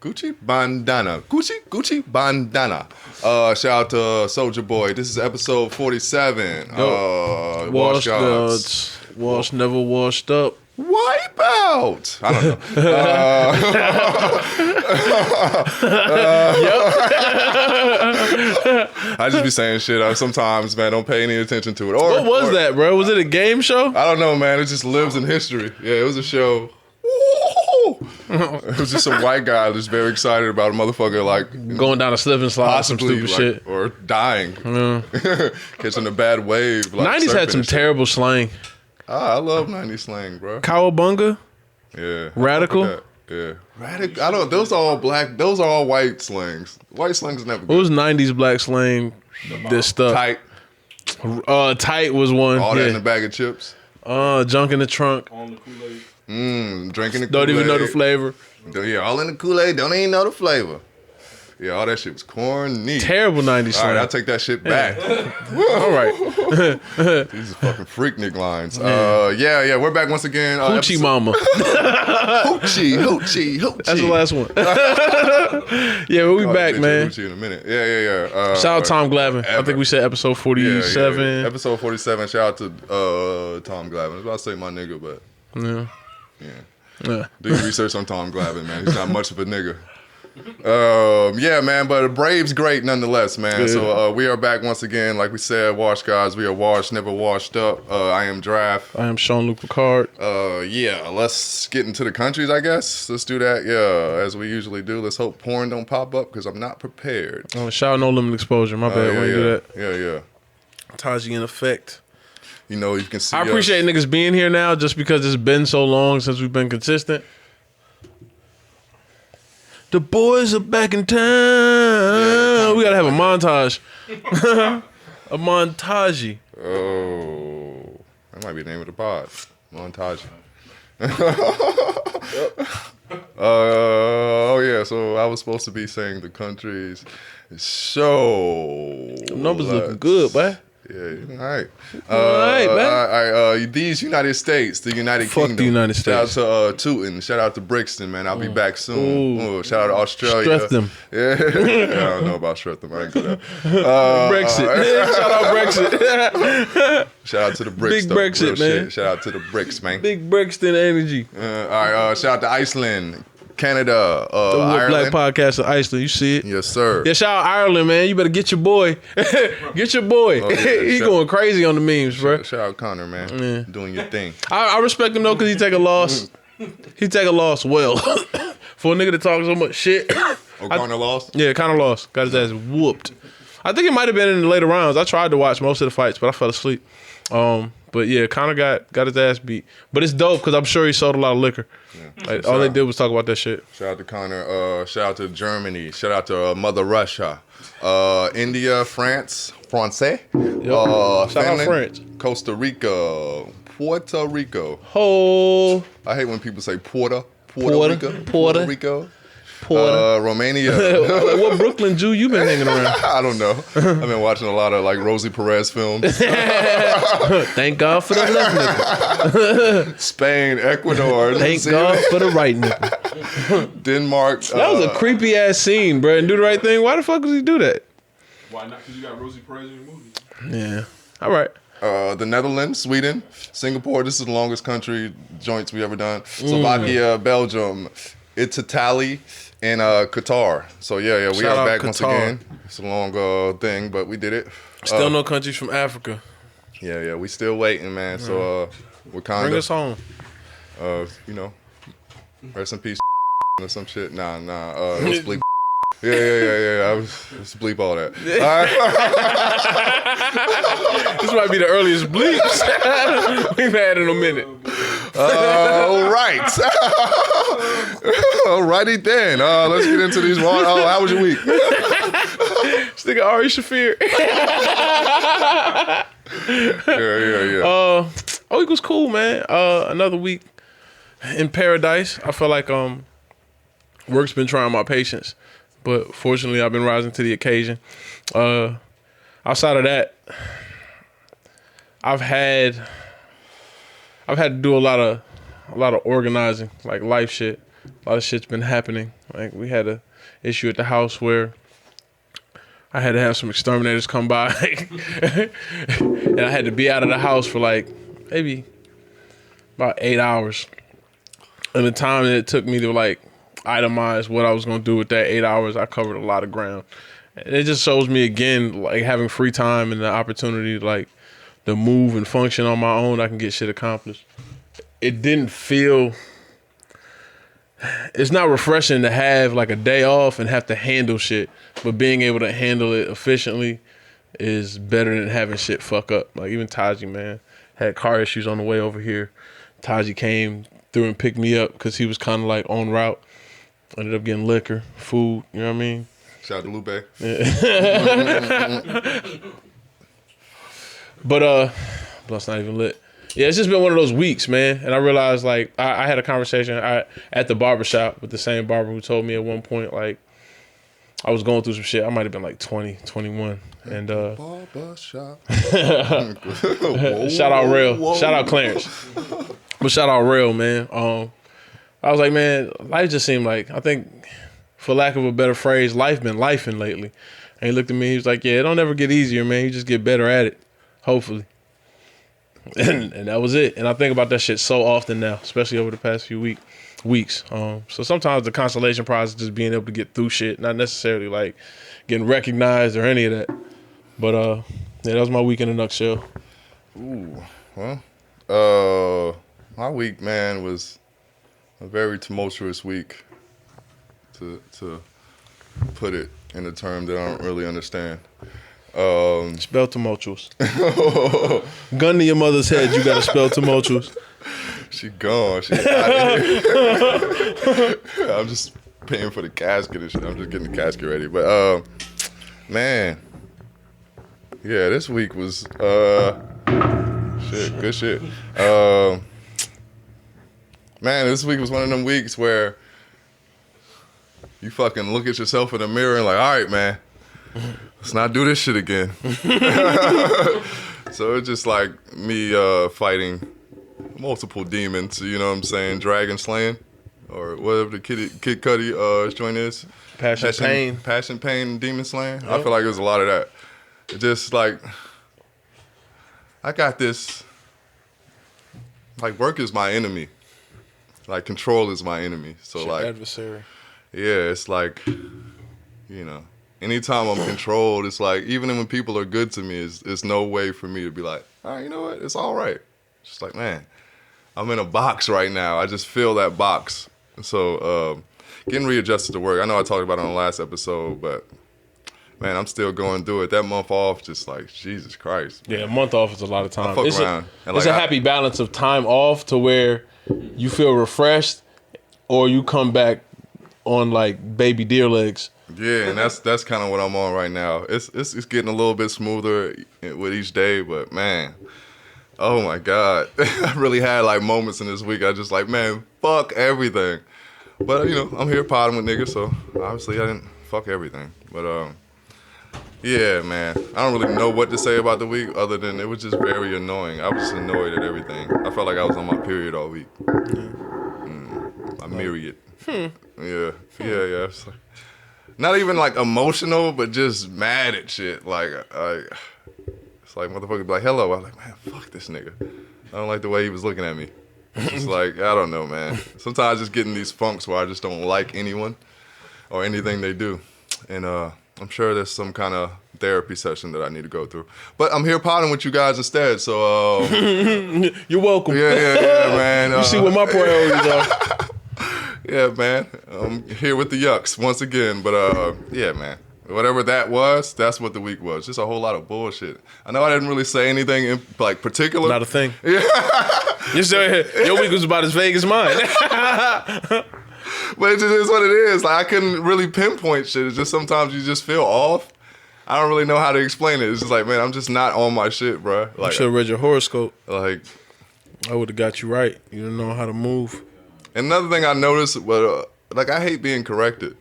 Gucci bandana. Gucci bandana. Shout out to Soulja Boy. This is episode 47. Wash gods. Wash never washed up. Wipe out. I don't know. I just be saying shit sometimes, man. Don't pay any attention to it. What was that, bro? Was it a game show? I don't know, man. It just lives in history. Yeah, it was a show. It was just some white guy just very excited about a motherfucker like going down a slip and slide, some stupid shit, or dying, catching a bad wave. Like 90s had some terrible slang. I love 90s slang, bro. Cowabunga. Yeah. Radical. Yeah. Radical. I don't. Those are all black. Those are all white slangs. White slangs never good. What was 90s black slang? This stuff. Tight. Tight was one. All that in a bag of chips. Junk in the trunk. On the Kool-Aid. Drinking the Kool-Aid. Don't even know the flavor. Yeah, all in the Kool-Aid. Don't even know the flavor. Yeah, all that shit was corny. Terrible 90s slang. All right, I'll take that shit back. All right. These are fucking freaknik lines. Yeah, we're back once again. Hoochie mama. Hoochie. That's the last one. Yeah, we'll be back, man. Hoochie in a minute. Yeah. Shout out Tom Glavine. I think we said episode 47. Yeah. Episode 47. Shout out to Tom Glavine. I was about to say my nigga, but Yeah. Do your research on Tom Glavine, man. He's not much of a nigga. Yeah, man, but Brave's great nonetheless, man. Yeah. So we are back once again. Like we said, Wash Guys, we are washed, never washed up. I am Draft. I am Sean-Luc Picard. Yeah, let's get into the countries, I guess. Let's do that, yeah, as we usually do. Let's hope porn don't pop up, because I'm not prepared. Shout out No Limit Exposure. My bad when you do that. Yeah. Taji in effect. You know, you can see I appreciate niggas being here now just because it's been so long since we've been consistent. The boys are back in town. Yeah, we gotta have a montage. A montage. Oh, that might be the name of the pod. Montage. Oh yeah, so I was supposed to be saying the countries. So the numbers looking good, boy. Yeah, all right. All right, man. These United States, the United Fuck Kingdom. the United States. Shout out to Tootin. Shout out to Brixton, man. I'll be back soon. Ooh, shout out to Australia. Streatham. Yeah. I don't know about Streatham. I ain't good at Brexit. Shout out Brexit. Shout out to the Bricks. Big Brexit, man. Shit. Shout out to the Bricks, man. Big Brixton energy. All right. Shout out to Iceland. Canada, Ireland. Black podcast of Iceland. You see it? Yes, sir. Yeah, shout out Ireland, man. You better get your boy. Get your boy. Oh, yeah. He going crazy on the memes, bro. Shout out Connor, man. Yeah. Doing your thing. I respect him, though, because he take a loss. He take a loss well. For a nigga that talks so much shit. Oh, Connor lost? Yeah, Connor lost. Got his ass whooped. I think it might have been in the later rounds. I tried to watch most of the fights, but I fell asleep. But yeah, Connor got his ass beat. But it's dope because I'm sure he sold a lot of liquor. Yeah. Like, all they did was talk about that shit. Shout out to Connor. Shout out to Germany. Shout out to Mother Russia. India, France. Yep. Shout Finland, out France. Costa Rica. Puerto Rico. Oh. I hate when people say Puerto Rico. Romania. What Brooklyn Jew you been hanging around? I don't know. I've been watching a lot of like Rosie Perez films. Thank God for the left nipple. Spain, Ecuador. Thank God for the right nipple. Denmark. That was a creepy ass scene, bro. And Do the Right Thing. Why the fuck does he do that? Why not? Because you got Rosie Perez in your movie. Yeah. All right. The Netherlands, Sweden, Singapore. This is the longest country joints we ever done. Slovakia, Belgium, Italy, and Qatar. So yeah, we Shout are out back Qatar. once again. It's a long thing, but we did it. Still no countries from Africa. Yeah, we still waiting, man. So we're kind Bring of us home. you know, rest in peace or some shit. Nah. Let's bleep. Yeah. Let's bleep all that. All right. This might be the earliest bleeps we've had in a minute. All right. Alrighty then. Let's get into these. Oh, how was your week? This nigga Ari Shafir. Yeah. Week was cool, man. Another week in paradise. I feel like work's been trying my patience, but fortunately I've been rising to the occasion. Outside of that, I've had to do a lot of organizing, like life shit. A lot of shit's been happening. Like we had a issue at the house where I had to have some exterminators come by, and I had to be out of the house for like maybe about 8 hours. And the time that it took me to like itemize what I was gonna do with that 8 hours, I covered a lot of ground. And it just shows me again, like having free time and the opportunity to like to move and function on my own, I can get shit accomplished. It didn't feel. It's not refreshing to have like a day off and have to handle shit, but being able to handle it efficiently is better than having shit fuck up. Like even Taji, man, had car issues on the way over here. Taji came through and picked me up because he was kind of like en route. Ended up getting liquor, food, you know what I mean? Shout out to Lupe. But it's not even lit. Yeah, it's just been one of those weeks, man. And I realized, like, I had a conversation at the barbershop with the same barber who told me at one point, like, I was going through some shit. I might have been like 20, 21. And barbershop. shout out Rail. Shout out Clarence. But shout out Rail, man. I was like, man, life just seemed like, I think, for lack of a better phrase, life been lifing lately. And he looked at me, he was like, yeah, it don't ever get easier, man. You just get better at it, hopefully. And that was it. And I think about that shit so often now, especially over the past few weeks. So sometimes the consolation prize is just being able to get through shit, not necessarily like getting recognized or any of that. But yeah, that was my week in a nutshell. Ooh, well, my week, man, was a very tumultuous week, to put it in a term that I don't really understand. Spell tumultuous. Gun to your mother's head, you gotta spell tumultuous. She gone. She out of here. I'm just paying for the casket and shit. I'm just getting the casket ready. But man, yeah, this week was good shit. Man, this week was one of them weeks where you fucking look at yourself in the mirror and like, all right, man, let's not do this shit again. So it's just like me fighting multiple demons, you know what I'm saying? Dragon slaying, or whatever the Kid Cudi joint is. Passion, pain, and demon slaying. Yep. I feel like there's a lot of that. It just like, I got this, like work is my enemy. Like control is my enemy. So like adversary. Yeah, it's like, you know, anytime I'm controlled, it's like, even when people are good to me, it's no way for me to be like, all right, you know what? It's all right. It's just like, man, I'm in a box right now. I just feel that box. So getting readjusted to work. I know I talked about it on the last episode, but man, I'm still going through it. That month off, just like, Jesus Christ. Yeah, a month off is a lot of time. It's a happy balance of time off to where you feel refreshed or you come back on like baby deer legs. Yeah, and that's kind of what I'm on right now. It's getting a little bit smoother with each day, but man, oh my God. I really had like moments in this week. I just like, man, fuck everything. But you know, I'm here potting with niggas, so obviously I didn't fuck everything. But yeah, man, I don't really know what to say about the week other than it was just very annoying. I was just annoyed at everything. I felt like I was on my period all week. My myriad. Yeah. It's like, not even like emotional, but just mad at shit. Like, it's like motherfucker be like, hello. I'm like, man, fuck this nigga. I don't like the way he was looking at me. It's like, I don't know, man. Sometimes I just get in these funks where I just don't like anyone or anything they do. And I'm sure there's some kind of therapy session that I need to go through. But I'm here potting with you guys instead, so... You're welcome. Yeah, man. You see what my priorities are. Yeah, man. I'm here with the yucks once again. But yeah, man. Whatever that was, that's what the week was. Just a whole lot of bullshit. I know I didn't really say anything in like particular. Not a thing. Yeah. Your week was about as vague as mine. But it just is what it is. Like, I couldn't really pinpoint shit. It's just sometimes you just feel off. I don't really know how to explain it. It's just like, man, I'm just not on my shit, bro. Like, I should have read your horoscope. Like, I would have got you right. You didn't know how to move. Another thing I noticed, like, I hate being corrected.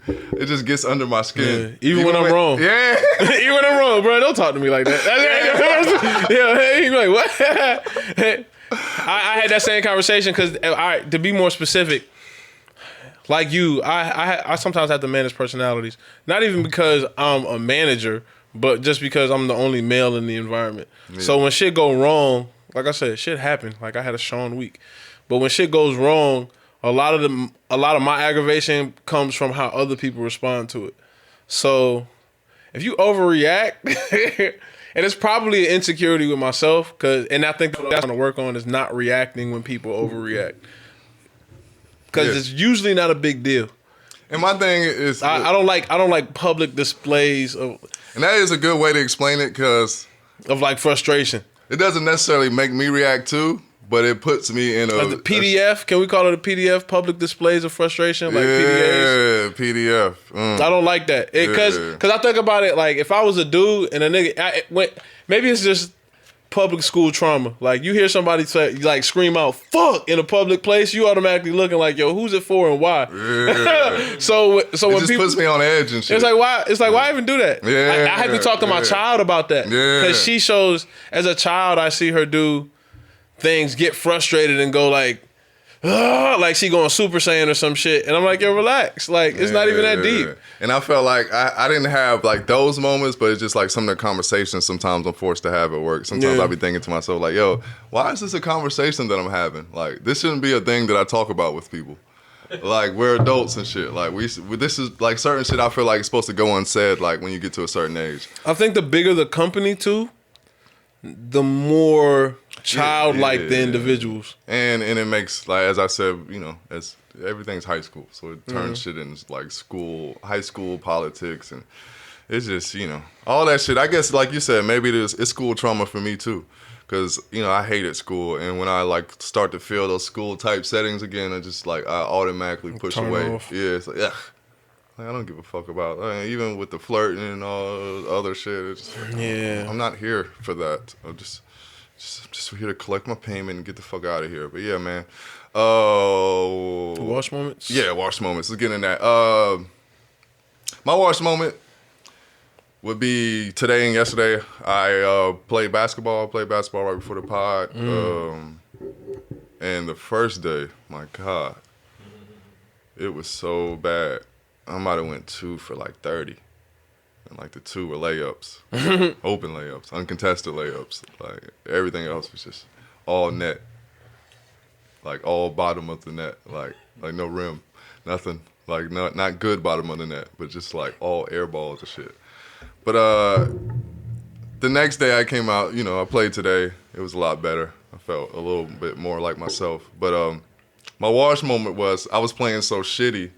It just gets under my skin. Yeah. Even when I'm wrong. Yeah. Even when I'm wrong, bro. Don't talk to me like that. Yeah, you like, what? I had that same conversation because, all right, to be more specific, Like you, I sometimes have to manage personalities. Not even because I'm a manager, but just because I'm the only male in the environment. Yeah. So when shit go wrong, like I said, shit happened. Like I had a Sean week. But when shit goes wrong, a lot of my aggravation comes from how other people respond to it. So if you overreact, and it's probably an insecurity with myself, and I think what I'm trying to work on is not reacting when people overreact. Because it's usually not a big deal. And my thing is, I don't like public displays of, and that is a good way to explain it, because of like frustration. It doesn't necessarily make me react too, but it puts me in the PDF. Can we call it a PDF? Public displays of frustration, like PDAs. Yeah, PDF. I don't like that because I think about it like if I was a dude and a nigga, maybe it's just public school trauma. Like you hear somebody say, like scream out "fuck" in a public place, you automatically looking like, yo, who's it for and why? Yeah. so when just people puts me on edge and shit. It's like why? It's like why even do that? Yeah, I have to talk to my child about that because she shows as a child I see her do things, get frustrated and go like she going Super Saiyan or some shit, and I'm like, yo, relax. Like it's not even that deep. And I felt like I didn't have like those moments, but it's just like some of the conversations sometimes I'm forced to have at work. Sometimes I'll be thinking to myself like, yo, why is this a conversation that I'm having? Like this shouldn't be a thing that I talk about with people. Like we're adults and shit. Like this is like certain shit I feel like it's supposed to go unsaid. Like when you get to a certain age. I think the bigger the company too, the more childlike the individuals. And it makes, like as I said, you know, as everything's high school, so it turns shit into like high school politics, and it's just, you know, all that shit. I guess like you said, maybe it's school trauma for me too, because you know I hated school, and when I like start to feel those school type settings again, I just like I automatically push away. Off. Yeah, it's like I don't give a fuck about even with the flirting and all other shit. It's just, I'm not here for that. I'm just here to collect my payment and get the fuck out of here. But yeah, man. Wash moments? Yeah, wash moments. Let's get in that. My wash moment would be today and yesterday. I played basketball. I played basketball right before the pod. And the first day, my God, it was so bad. I might have went 2 for like 30. And like the 2 were layups, open layups, uncontested layups. Like everything else was just all net, like all bottom of the net, like no rim, nothing, like not good bottom of the net, but just like all air balls and shit. But the next day I came out, you know, I played today. It was a lot better. I felt a little bit more like myself. But my wash moment was I was playing so shitty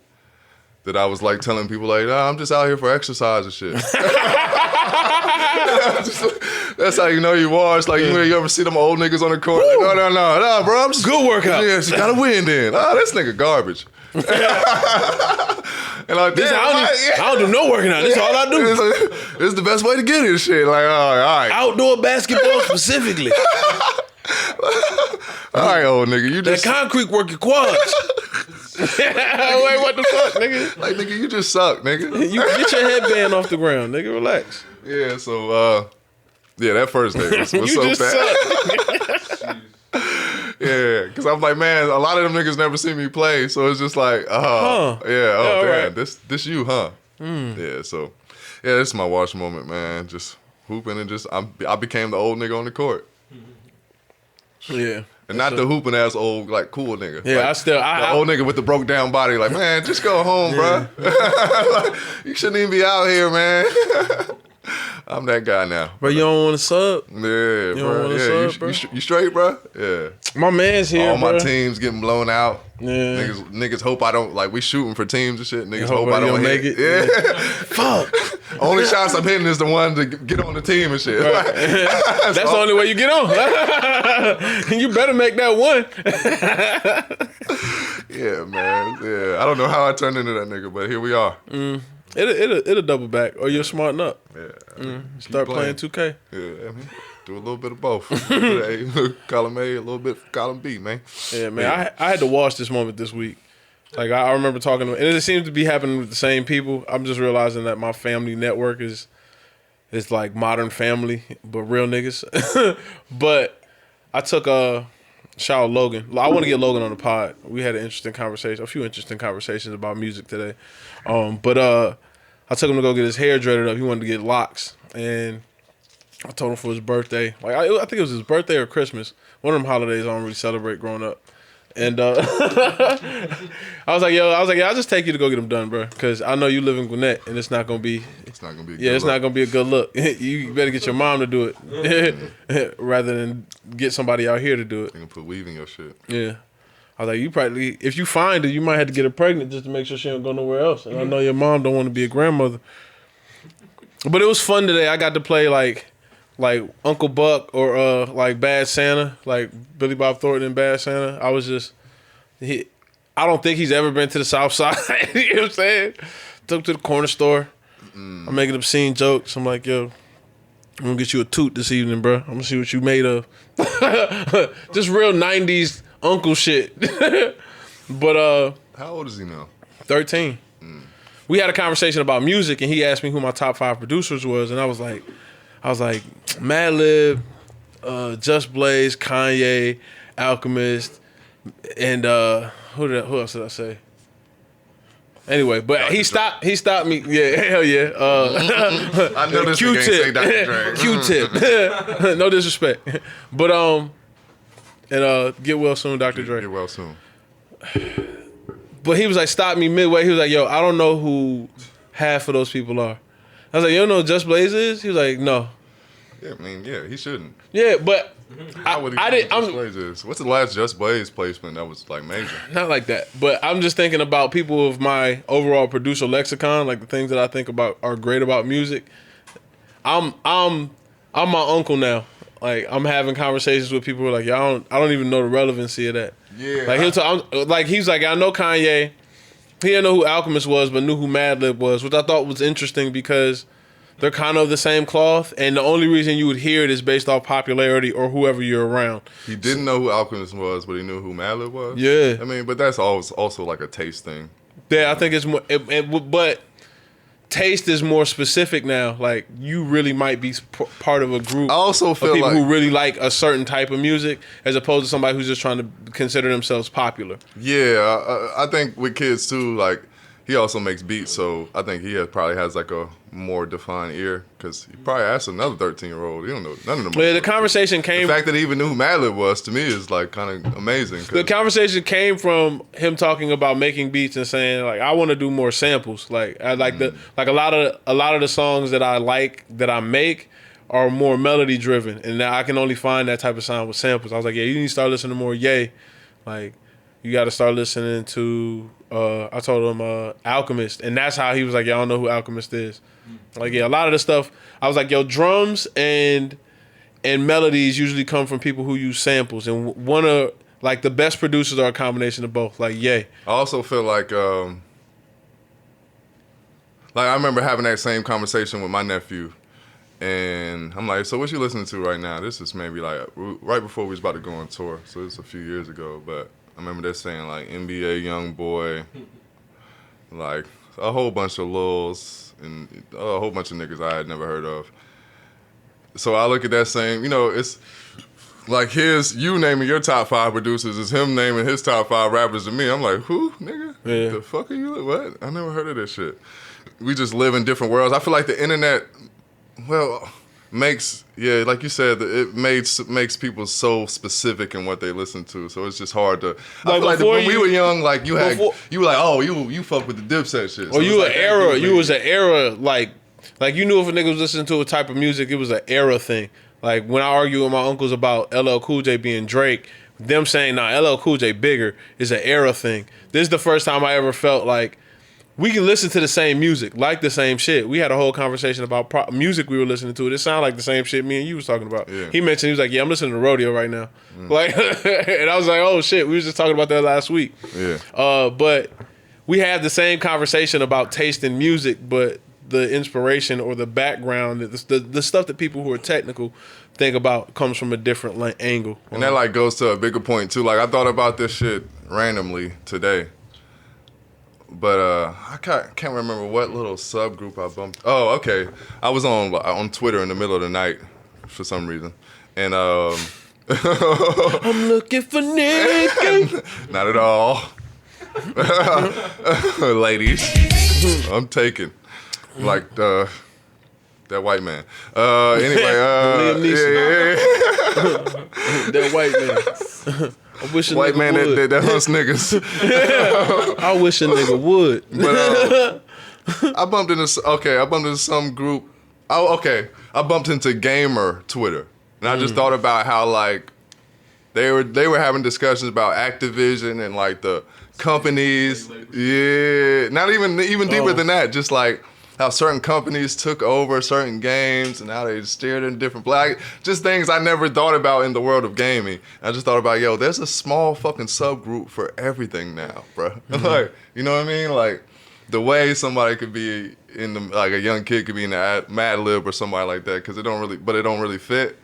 that I was like telling people like, I'm just out here for exercise and shit. That's how you know you wash. Like you ever see them old niggas on the court? Like, no, bro. I'm just good workout. Yeah, just gotta win then. This nigga garbage. And like, I don't do no working out. This is all I do. This is the best way to get it. Shit, like, all right. Outdoor basketball specifically. All right, old nigga, you just that concrete work your quads. Wait, what the fuck, nigga? Like, nigga, you just suck, nigga. You get your headband off the ground, nigga. Relax. Yeah, so that first day was so bad. Yeah, because I'm like, man, a lot of them niggas never see me play, so it's just like, damn, right. this you, huh? Yeah, so this is my wash moment, man. Just hooping and I became the old nigga on the court. Yeah. And not the hooping ass old like cool nigga. Yeah, like, the old nigga with the broke down body. Like, man, just go home, bro. Like, you shouldn't even be out here, man. I'm that guy now. Bro, you don't want to sub? Yeah, bro. Sub, bro? You straight, bro? Yeah. My man's here, all my teams getting blown out. Yeah. Niggas hope I don't, like, we shooting for teams and shit. Niggas hope I don't make it. Yeah. Fuck. Only shots I'm hitting is the one to get on the team and shit. Right. That's the only way you get on. You better make that one. Yeah, man. Yeah. I don't know how I turned into that nigga, but here we are. It'll double back, or you'll smarten up. Yeah. Start playing 2K. Yeah, I mean, do a little bit of both. Column A, a little bit of column B, man. Yeah, man. I had to wash this moment this week. Like I remember talking to, and it seems to be happening with the same people. I'm just realizing that my family network is like Modern Family, but real niggas. But I took shout out Logan. I want to get Logan on the pod. We had a few interesting conversations about music today. But I took him to go get his hair dreaded up. He wanted to get locks, and I told him for his birthday. Like I think it was his birthday or Christmas. One of them holidays I don't really celebrate growing up. And I was like, I'll just take you to go get them done, bro. Because I know you live in Gwinnett, and it's not gonna be. It's not gonna be. It's not gonna be a good look. You better get your mom to do it rather than get somebody out here to do it. You can put Weve in your shit. Yeah. I was like, you probably, if you find her, you might have to get her pregnant just to make sure she don't go nowhere else. And I know your mom don't want to be a grandmother. But it was fun today. I got to play like Uncle Buck or like Bad Santa, like Billy Bob Thornton and Bad Santa. I was just, I don't think he's ever been to the South Side. You know what I'm saying? Took him to the corner store. I'm making obscene jokes. I'm like, yo, I'm gonna get you a toot this evening, bro. I'm gonna see what you made of. Just real 90s uncle shit. But how old is he now? 13. We had a conversation about music, and he asked me who my top 5 producers was, and I was like, Madlib, Just Blaze, Kanye, Alchemist, and who else did I say? Anyway, but Dr. he stopped me. Yeah, hell yeah. I know this nigga ain't say Dr. Dre. Q-Tip. No disrespect. But and get well soon, Dr. Dre. Get well soon. But he was like, stop me midway. He was like, yo, I don't know who half of those people are. I was like, you don't know who Just Blaze is? He was like, no. Yeah, I mean, yeah, he shouldn't. Yeah, but How would he know who Just Blaze is? What's the last Just Blaze placement that was like major? Not like that. But I'm just thinking about people of my overall producer lexicon, like the things that I think about are great about music. I'm my uncle now. Like I'm having conversations with people who are like, I don't even know the relevancy of that. Yeah. Like he'll talk, he's like, I know Kanye. He didn't know who Alchemist was, but knew who Madlib was, which I thought was interesting because they're kind of the same cloth, and the only reason you would hear it is based off popularity or whoever you're around. He didn't know who Alchemist was, but he knew who Madlib was? Yeah. I mean, but that's also like a taste thing. Yeah, I think it's more, but taste is more specific now. Like, you really might be part of a group I also feel of people like, who really like a certain type of music as opposed to somebody who's just trying to consider themselves popular. Yeah, I think with kids too, like, he also makes beats, so I think he probably has like a more defined ear because he probably asked another 13-year-old. You don't know none of them. Yeah, the conversation came. The fact that he even knew who Madlib was to me is like kind of amazing. The conversation came from him talking about making beats and saying like, I want to do more samples. Like I like a lot of the songs that I like that I make are more melody driven, and now I can only find that type of sound with samples. I was like, yeah, you need to start listening to more Ye. Like you got to start listening to. I told him Alchemist, and that's how he was like, yeah, I don't know who Alchemist is. Like, yeah, a lot of the stuff, I was like, yo, drums and melodies usually come from people who use samples, and one of like the best producers are a combination of both. Like, yay. I also feel like I remember having that same conversation with my nephew, and I'm like, so what you listening to right now? This is maybe like right before we was about to go on tour, so it's a few years ago, but I remember they're saying like NBA Youngboy, like a whole bunch of Lils and a whole bunch of niggas I had never heard of. So I look at that saying, it's like you naming your top 5 producers is him naming his top 5 rappers to me. I'm like, who, nigga? Yeah. The fuck are you? What? I never heard of this shit. We just live in different worlds. I feel like the internet, makes, like you said, it makes people so specific in what they listen to. So it's just hard to. I feel like when we were young, like you were like, oh, you fuck with the Dipset shit. So or you was an era like you knew if a nigga was listening to a type of music, it was an era thing. Like when I argue with my uncles about LL Cool J being Drake, them saying nah, LL Cool J bigger is an era thing. This is the first time I ever felt like we can listen to the same music, like the same shit. We had a whole conversation about music we were listening to. It sounded like the same shit me and you was talking about. Yeah. He mentioned, he was like, yeah, I'm listening to Rodeo right now. Like, and I was like, oh shit, we was just talking about that last week. Yeah. But we had the same conversation about taste in music, but the inspiration or the background, the stuff that people who are technical think about comes from a different angle. And that like goes to a bigger point too. Like I thought about this shit randomly today. But I can't remember what little subgroup I bumped. Oh, okay. I was on Twitter in the middle of the night for some reason. And it I'm looking for Nick. Not at all. Ladies, I'm taking like that white man. Anyway, Liam Neeson. yeah. That white man. I wish a White nigga man would. that hunts niggas. I wish a nigga would. But I bumped into some group. Oh, okay. I bumped into gamer Twitter, and I just thought about how like they were having discussions about Activision and like the companies. Yeah, not even deeper than that. Just like how certain companies took over certain games and how they steered in different just things I never thought about in the world of gaming. I just thought about, yo, there's a small fucking subgroup for everything now, bro. Like, you know what I mean? Like the way somebody could be in the, like a young kid could be in the Mad Lib or somebody like that, because it don't really fit.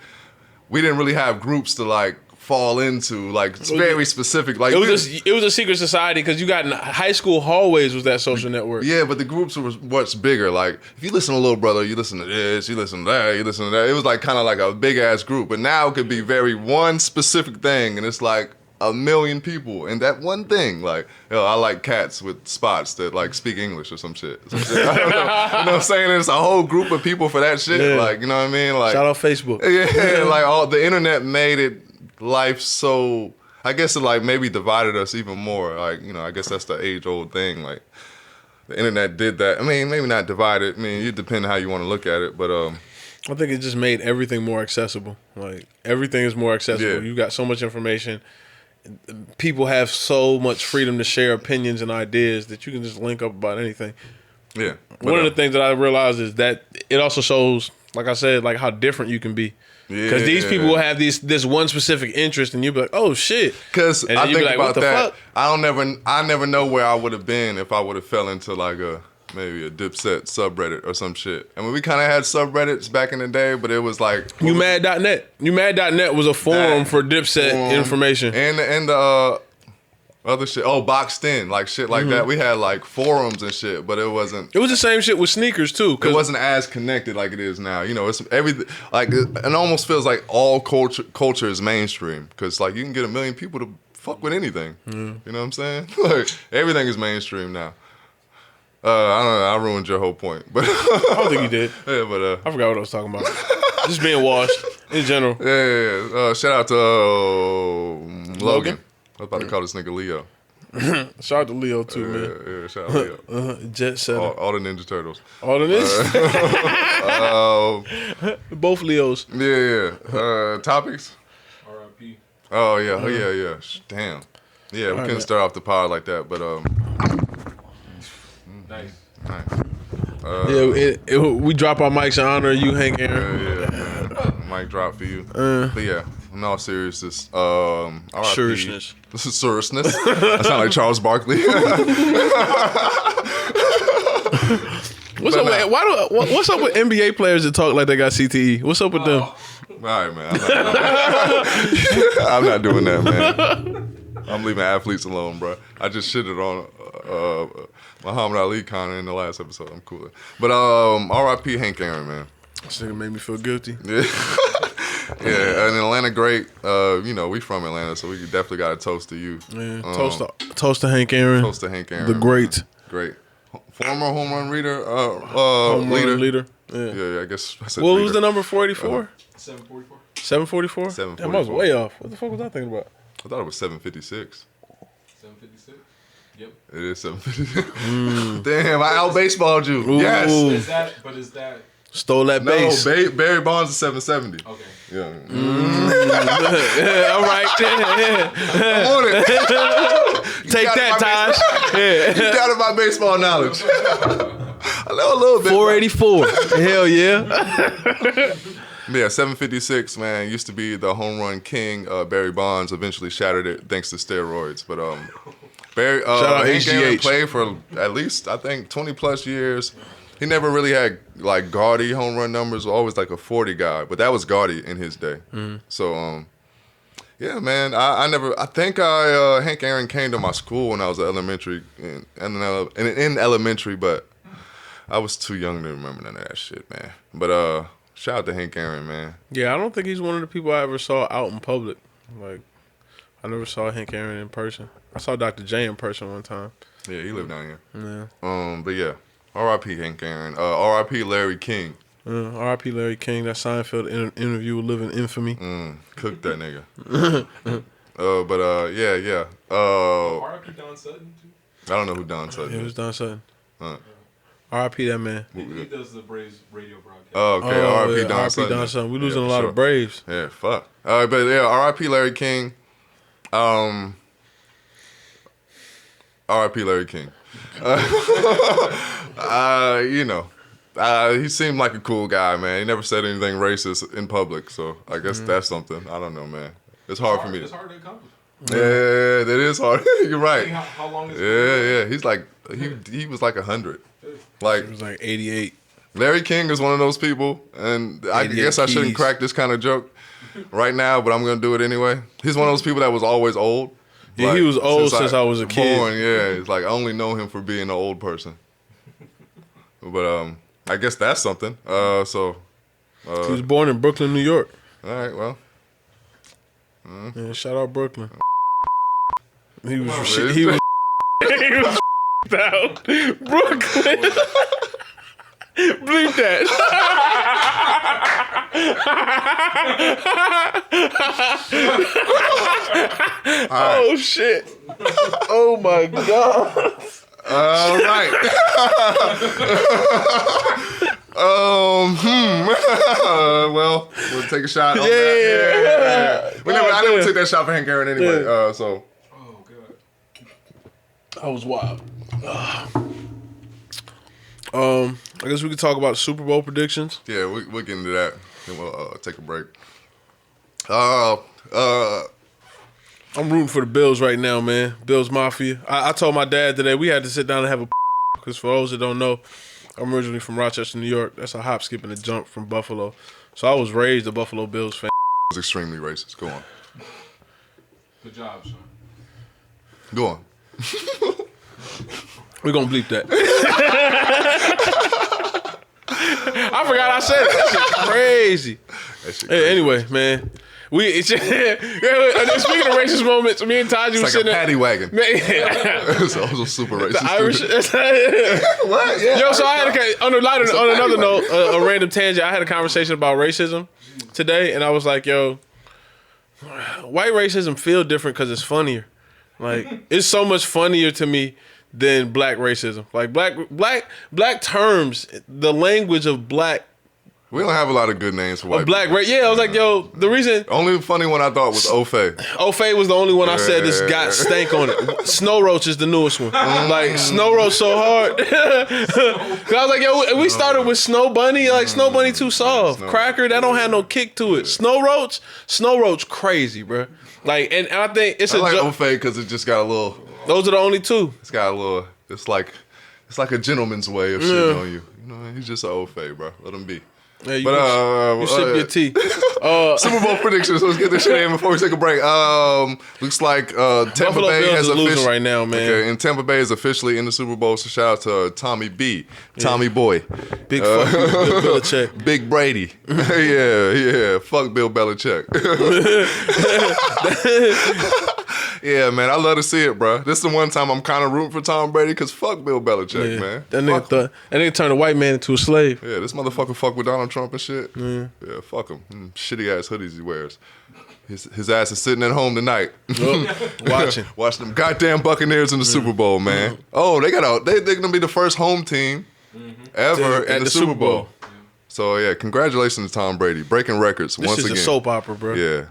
We didn't really have groups to like fall into, like it's very specific. Like it was a secret society because you got in high school hallways was that social network. Yeah, but the groups were much bigger. Like if you listen to Little Brother, you listen to this, you listen to that, you listen to that. It was like kind of like a big ass group. But now it could be very one specific thing, and it's like 1 million people in that one thing. Like, yo, I like cats with spots that like speak English or some shit. I don't know. You know what I'm saying? It's a whole group of people for that shit. Yeah. Like, you know what I mean? Like, Shout out Facebook. yeah, like all the internet made it life so, I guess it like maybe divided us even more. Like, you know, I guess that's the age old thing. Like the internet did that. I mean, maybe not divided. I mean, it depends how you want to look at it, but I think it just made everything more accessible. Like everything is more accessible. Yeah. You got so much information. People have so much freedom to share opinions and ideas that you can just link up about anything. yeah. One of the things that I realized is that it also shows, like I said, like how different you can be. Because these people will have this one specific interest, and you'll be like, "Oh shit!" Because I think like, about what the that. fuck? I never know where I would have been if I would have fell into like maybe a Dipset subreddit or some shit. I mean, we kind of had subreddits back in the day, but it was like YouMad.net. YouMad.net was a forum for Dipset information. And the other shit. Oh, Boxed In, like shit like that. We had like forums and shit, but it wasn't. It was the same shit with sneakers too. It wasn't as connected like it is now. You know, it's everything. Like it almost feels like all culture is mainstream, because like you can get 1 million people to fuck with anything. You know what I'm saying? Like everything is mainstream now. I don't know. I ruined your whole point, but I don't think you did. yeah, but I forgot what I was talking about. Just being washed in general. yeah. Shout out to Logan. I was about to call this nigga Leo. Shout out to Leo too, man. Yeah, shout out Leo. Jet setter. All the Ninja Turtles. All of this. Both Leos. Yeah. Topics? R.I.P. Oh, yeah. Damn. Yeah, we couldn't start off the pod like that, but Nice. We drop our mics in honor of you, Hank Aaron. Yeah. Mic drop for you. But yeah, in all seriousness, RIP. Seriousness. This is seriousness. I sound like Charles Barkley. What's up with NBA players that talk like they got CTE? What's up with them? All right, man. I'm not doing that, man. I'm leaving athletes alone, bro. I just shitted on Muhammad Ali kind of in the last episode. I'm cool. But RIP Hank Aaron, man. This nigga made me feel guilty. Yeah. Yeah, an Atlanta great. You know, we from Atlanta, so we definitely got a toast to you. Yeah, toast to Hank Aaron. Toast to Hank Aaron. The great. Man. Great. Former home run leader. Home run leader. Yeah, I guess. I said What leader. was the number 44? 744. 744? 744. Damn, I was way off. What the fuck was I thinking about? I thought it was 756. 756. Yep. It is 756. Damn, I out baseballed you. Ooh. Yes. Is that? Stole that No, base. Barry Bonds is 770. Okay. Yeah. Yeah, all right. I'm on it. Take that, Taj. Yeah. You doubted my baseball knowledge. I know a little bit. 484. Hell yeah. Yeah, 756, man. Used to be the home run king. Barry Bonds eventually shattered it thanks to steroids. But Barry out Hank Aaron HGH. played for at least, I think, 20 plus years. He never really had like gaudy home run numbers. Always like a 40 guy, but that was gaudy in his day. So yeah, man. I think Hank Aaron came to my school when I was in elementary, in elementary, but I was too young to remember none of that shit, man. But Shout out to Hank Aaron, man. Yeah, I don't think he's one of the people I ever saw out in public. Like, I never saw Hank Aaron in person. I saw Dr. J in person one time. Yeah, he lived down here. Yeah. But yeah, R.I.P. Hank Aaron. R.I.P. Larry King. R.I.P. Larry King. That Seinfeld interview will live in infamy. Cook that nigga. Yeah. R.I.P. Don Sutton too. I don't know who Don Sutton It is. was Don Sutton. R.I.P. that man. He does the Braves radio broadcast. Oh, okay. R.I.P. Yeah, Don R.I.P. Sutton. Don Sutton. We losing Yeah, a lot sure. of Braves. Yeah, fuck. But yeah, R.I.P. Larry King. R.I.P. Larry King. He seemed like a cool guy, man. He never said anything racist in public, so I guess that's something. I don't know, man. It's hard for me. It's hard to accomplish. Yeah, that is hard. You're right. How long is Yeah. He's like he was like 100. Like It was like 88. Larry King is one of those people, and I 88 guess I shouldn't keys. crack this kind of joke right now, but I'm gonna do it anyway. He's one of those people that was always old. Yeah, he was old since I was a kid. Born, yeah. It's like I only know him for being an old person. But I guess that's something. He was born in Brooklyn, New York. All right, well. Yeah, shout out Brooklyn. He was Really? he was out. Brooklyn. Bleep that. Oh shit. Oh my god. All right. Well, we'll take a shot on that. Yeah. I never took that shot for Hank Aaron anyway. So. Oh god. That was wild. I guess we could talk about Super Bowl predictions. Yeah, we'll get into that. Then we'll take a break. I'm rooting for the Bills right now, man. Bills Mafia. I told my dad today we had to sit down and have a because for those that don't know, I'm originally from Rochester, New York. That's a hop, skip, and a jump from Buffalo. So I was raised a Buffalo Bills fan. It's extremely racist. Go on. Good job, Sean. Go on. We're going to bleep that. I forgot I said it. That shit's crazy. That shit Hey, crazy. anyway, man. Speaking of racist moments, me and Taji was It's like a sitting there. paddy wagon. Man, It's also super racist. the Irish. What? Yeah. Yo, so I had on another note, a random tangent. I had a conversation about racism today, and I was like, "Yo, white racism feel different because it's funnier. Like it's so much funnier to me than black racism. Like black terms, the language of black We don't have a lot of good names for white black people. race. Yeah, I was like, yo, the reason Only funny one I thought was Ofe. Ofe was the only one I said this got stank on it. Snow Roach is the newest one. Like Snow Roach so hard. 'Cause I was like, yo, we started with Snow Bunny. Like Snow Bunny too soft. Cracker, that don't have no kick to it. Snow Roach crazy, bro. Like, and I think it's I a like joke. Ofe because it just got a little. Those are the only two. It's got a little. It's like a gentleman's way of shitting on you. You know, he's just an Ofe, bro. Let him be. Yeah, you, But you sip your tea. Super Bowl predictions. Let's get this shit in before we take a break. Looks like Tampa Buffalo Bay Bills has are losing officially right now, man. Okay, and Tampa Bay is officially in the Super Bowl. So shout out to Tommy B, Tommy Boy, Big fuck you, Bill Belichick. Big Brady. yeah. Fuck Bill Belichick. Yeah, man, I love to see it, bro. This is the one time I'm kind of rooting for Tom Brady because fuck Bill Belichick, Yeah. man. That Fuck him. nigga turned a white man into a slave. Yeah, this motherfucker fuck with Donald Trump and shit. Yeah, fuck him. Shitty ass hoodies he wears. His ass is sitting at home tonight, Watching. watching them goddamn Buccaneers in the Super Bowl, man. Oh, they're gonna be the first home team ever At in the the Super Super Bowl. Bowl. So yeah, congratulations to Tom Brady, breaking records This once is again. a soap opera, bro. Yeah,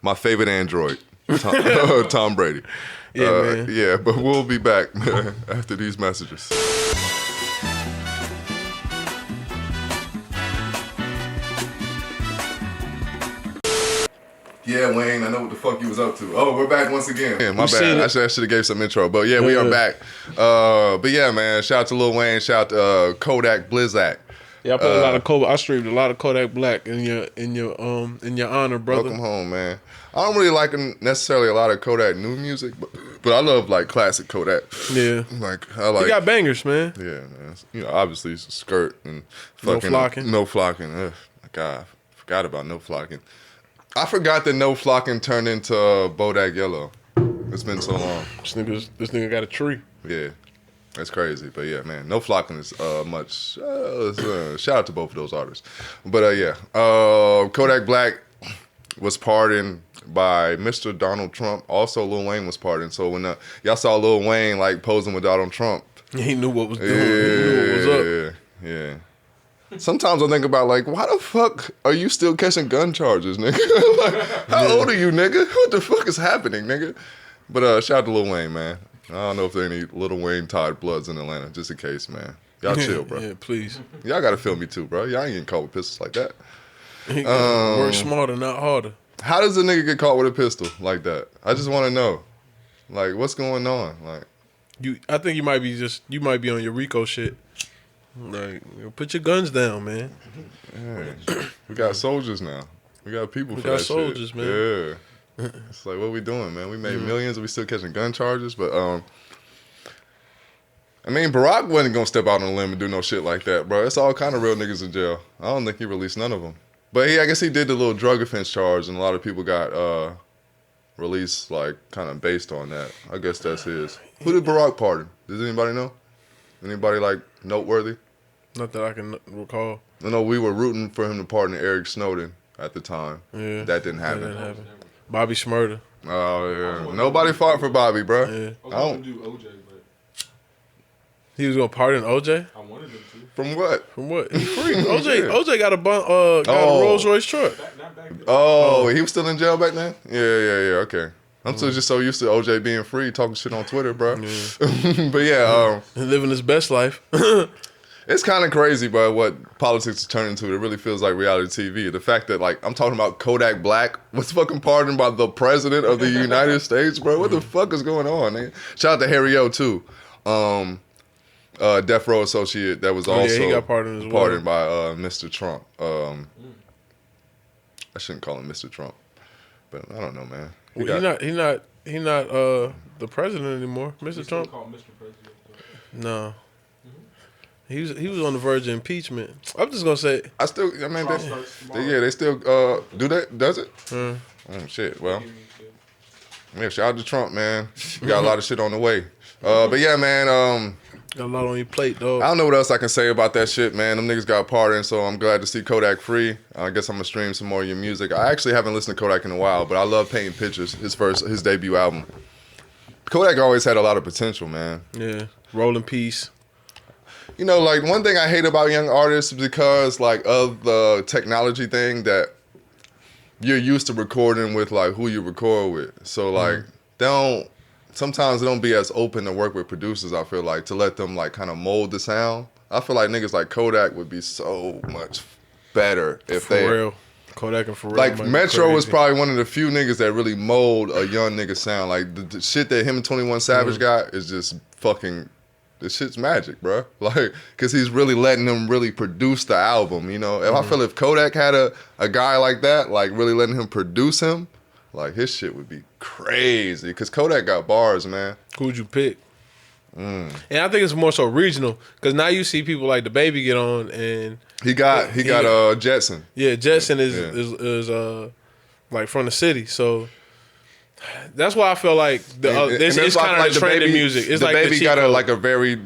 my favorite android, Tom Brady. Yeah, man. Yeah, but we'll be back after these messages. Yeah, Wayne, I know what the fuck you was up to. Oh, we're back once again. Yeah, my You seen bad. it. I should have gave some intro, but yeah, we are back. But yeah, man, shout out to Lil Wayne, shout out to Kodak Blizzak. Yeah, I played a lot of Kodak. I streamed a lot of Kodak Black in your honor, brother. Welcome home, man. I don't really like necessarily a lot of Kodak new music, but I love like classic Kodak. Yeah, Like I like. you got bangers, man. Yeah, man. You know, obviously it's a skirt and No fucking flocking. No flocking. Ugh, God, forgot about No Flocking. I forgot that No Flocking turned into Bodak Yellow. It's been so long. This nigga got a tree. Yeah, that's crazy. But yeah, man, No Flocking is much. Shout out to both of those artists. But yeah, Kodak Black was pardoned by Mr. Donald Trump. Also, Lil Wayne was pardoned. So when y'all saw Lil Wayne like posing with Donald Trump, he knew what was doing. He knew what was up. Yeah. Sometimes I think about like, why the fuck are you still catching gun charges, nigga? Like, how old are you, nigga? What the fuck is happening, nigga? But shout out to Lil Wayne, man. I don't know if there are any Lil Wayne tied bloods in Atlanta, just in case, man. Y'all chill, bro. Yeah, please. Y'all gotta feel me too, bro. Y'all ain't getting caught with pistols like that. Work smarter, not harder. How does a nigga get caught with a pistol like that? I just want to know, like, what's going on? Like, I think you might be on your Rico shit. Like, put your guns down, man. yeah. We got soldiers now. We got people for got that soldiers, shit. man. Yeah. It's like, what we doing, man? We made millions and we still catching gun charges. But, I mean, Barack wasn't going to step out on a limb and do no shit like that, bro. It's all kind of real niggas in jail. I don't think he released none of them. But I guess he did the little drug offense charge, and a lot of people got released, like, kind of based on that. I guess that's his. Who did Barack pardon? Does anybody know? Anybody, like, noteworthy? Not that I can recall. I know we were rooting for him to pardon Eric Snowden at the time. Yeah, that didn't happen. That didn't happen. Bobby Shmurda. Oh, yeah. Nobody fought for Bobby, bro. Yeah. I was going to do OJ, but He was gonna pardon OJ? I wanted him to. From what? From what? He's free. OJ got a Rolls Royce truck. Not back then. Oh, he was still in jail back then? Yeah, okay. I'm still just so used to OJ being free, talking shit on Twitter, bro. Yeah. But yeah, living his best life. it's kind of crazy, bro, what politics has turned into. It really feels like reality TV. The fact that, like, I'm talking about Kodak Black was fucking pardoned by the president of the United States, bro. What the fuck is going on, man? Shout out to Harry O, too. Death Row associate that was also he got pardoned as well. by Mr. Trump. I shouldn't call him Mr. Trump, but I don't know, man. He not the president anymore, Mr. Trump. Call Mr. President. No. He was on the verge of impeachment. I'm just gonna say They still do that. Does it? Oh shit. Well, yeah. Shout out to Trump, man. We got a lot of shit on the way. But yeah, man. Got a lot on your plate, dog. I don't know what else I can say about that shit, man. Them niggas got pardoned, so I'm glad to see Kodak free. I guess I'm gonna stream some more of your music. I actually haven't listened to Kodak in a while, but I love Painting Pictures, his debut album. Kodak always had a lot of potential, man. Yeah, Rolling Peace. You know, like, one thing I hate about young artists is because, like, of the technology thing that you're used to recording with, like, who you record with. So, like, sometimes they don't be as open to work with producers, I feel like, to let them, like, kind of mold the sound. I feel like niggas like Kodak would be so much better if For real. Kodak and For Real. Like, Metro was probably one of the few niggas that really mold a young nigga sound. Like, the shit that him and 21 Savage got is just fucking... This shit's magic, bro. Like, because he's really letting them really produce the album, you know? I feel if Kodak had a guy like that, like, really letting him produce him, like, his shit would be crazy. Because Kodak got bars, man. Who'd you pick? And I think it's more so regional. Because now you see people like the Baby get on and... He got Jetson. Yeah, Jetson is like, from the city, so... That's why I feel like it's kind of the trend in music. It's the like Baby got a very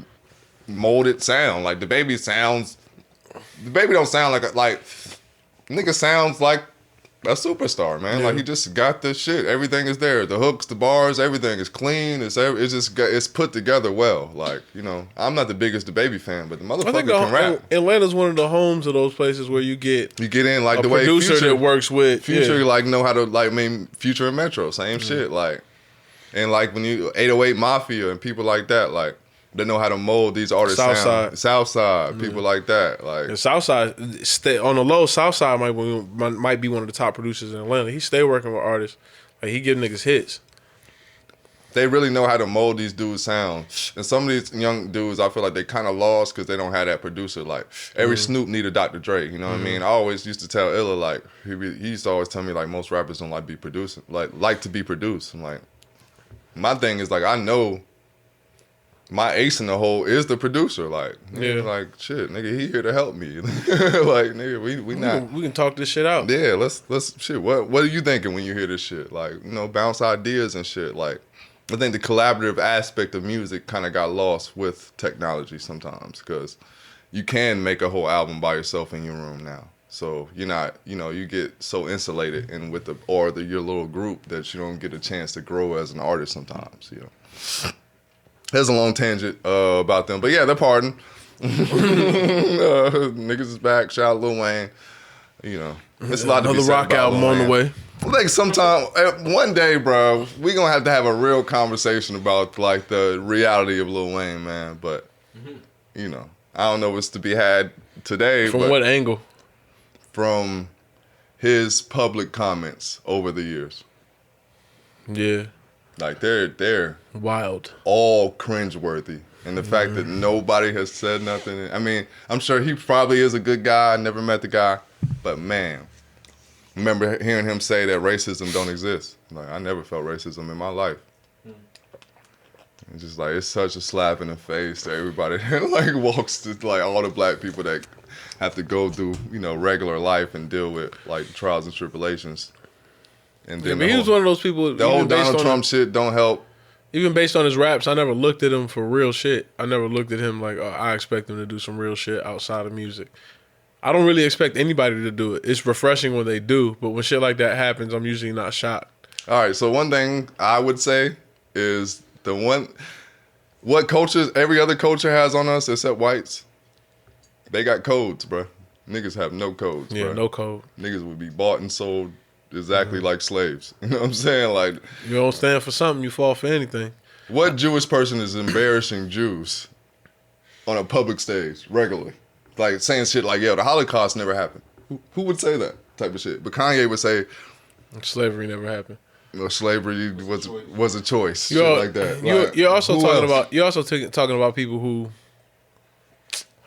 molded sound. Like, the Baby don't sound like nigga sounds like a superstar, man. Yeah. Like, he just got the shit. Everything is there. The hooks, the bars, everything is clean. It's put together well. Like, you know, I'm not the biggest the Baby fan, but the motherfucker can rap. Atlanta's one of the homes of those places where you get in like a the way producer Future that works with Future, like, know how to, like, Future and Metro, same shit, like, and like when you 808 Mafia and people like that, like, they know how to mold these artists. Southside, people like that, like, and Southside on the low. Southside might be one of the top producers in Atlanta. He stay working with artists, like, he give niggas hits. They really know how to mold these dudes' sound. And some of these young dudes, I feel like they kind of lost because they don't have that producer. Like, every Snoop need a Dr. Dre, you know what I mean? I always used to tell Illa, like, he used to always tell me, like, most rappers don't like to be produced. I'm like, my thing is, like, I know my ace in the hole is the producer. Like, nigga, like shit, nigga, he here to help me. Like, nigga, we not. We can talk this shit out. Yeah, let's shit. What are you thinking when you hear this shit? Like, you know, bounce ideas and shit. Like, I think the collaborative aspect of music kind of got lost with technology sometimes because you can make a whole album by yourself in your room now. So you're not, you know, you get so insulated and with your little group that you don't get a chance to grow as an artist sometimes. You know, there's a long tangent about them, but yeah, they're pardoned. Niggas is back. Shout out Lil Wayne. You know, it's a lot to be Another said rock about album Lil on the Wayne. way. Like sometime, one day, bro, we gonna have to have a real conversation about like the reality of Lil Wayne, man. But you know, I don't know what's to be had today. From but what angle? From his public comments over the years. Yeah. Like they're Wild. all cringeworthy. And the fact that nobody has said nothing. I mean, I'm sure he probably is a good guy. I never met the guy. But man, remember hearing him say that racism don't exist. Like, I never felt racism in my life. It's just like, it's such a slap in the face to everybody that like walks to like all the black people that have to go through, you know, regular life and deal with like trials and tribulations. And then But he was one of those people. the whole Donald Trump shit don't help. Even based on his raps, I never looked at him for real shit. I never looked at him like, oh, I expect him to do some real shit outside of music. I don't really expect anybody to do it. It's refreshing when they do, but when shit like that happens, I'm usually not shocked. All right, so one thing I would say is what cultures every other culture has on us except whites, they got codes, bro. Niggas have no codes, Yeah, bro. no code. Niggas would be bought and sold exactly like slaves. You know what I'm saying? Like, You don't stand for something, you fall for anything. what Jewish person is embarrassing Jews on a public stage regularly? Like saying shit like, yo, the Holocaust never happened. Who would say that type of shit? But Kanye would say, Slavery never happened. you know, slavery was a choice. Shit You're, like that. you're, Like, you're also who talking else? about talking about people who,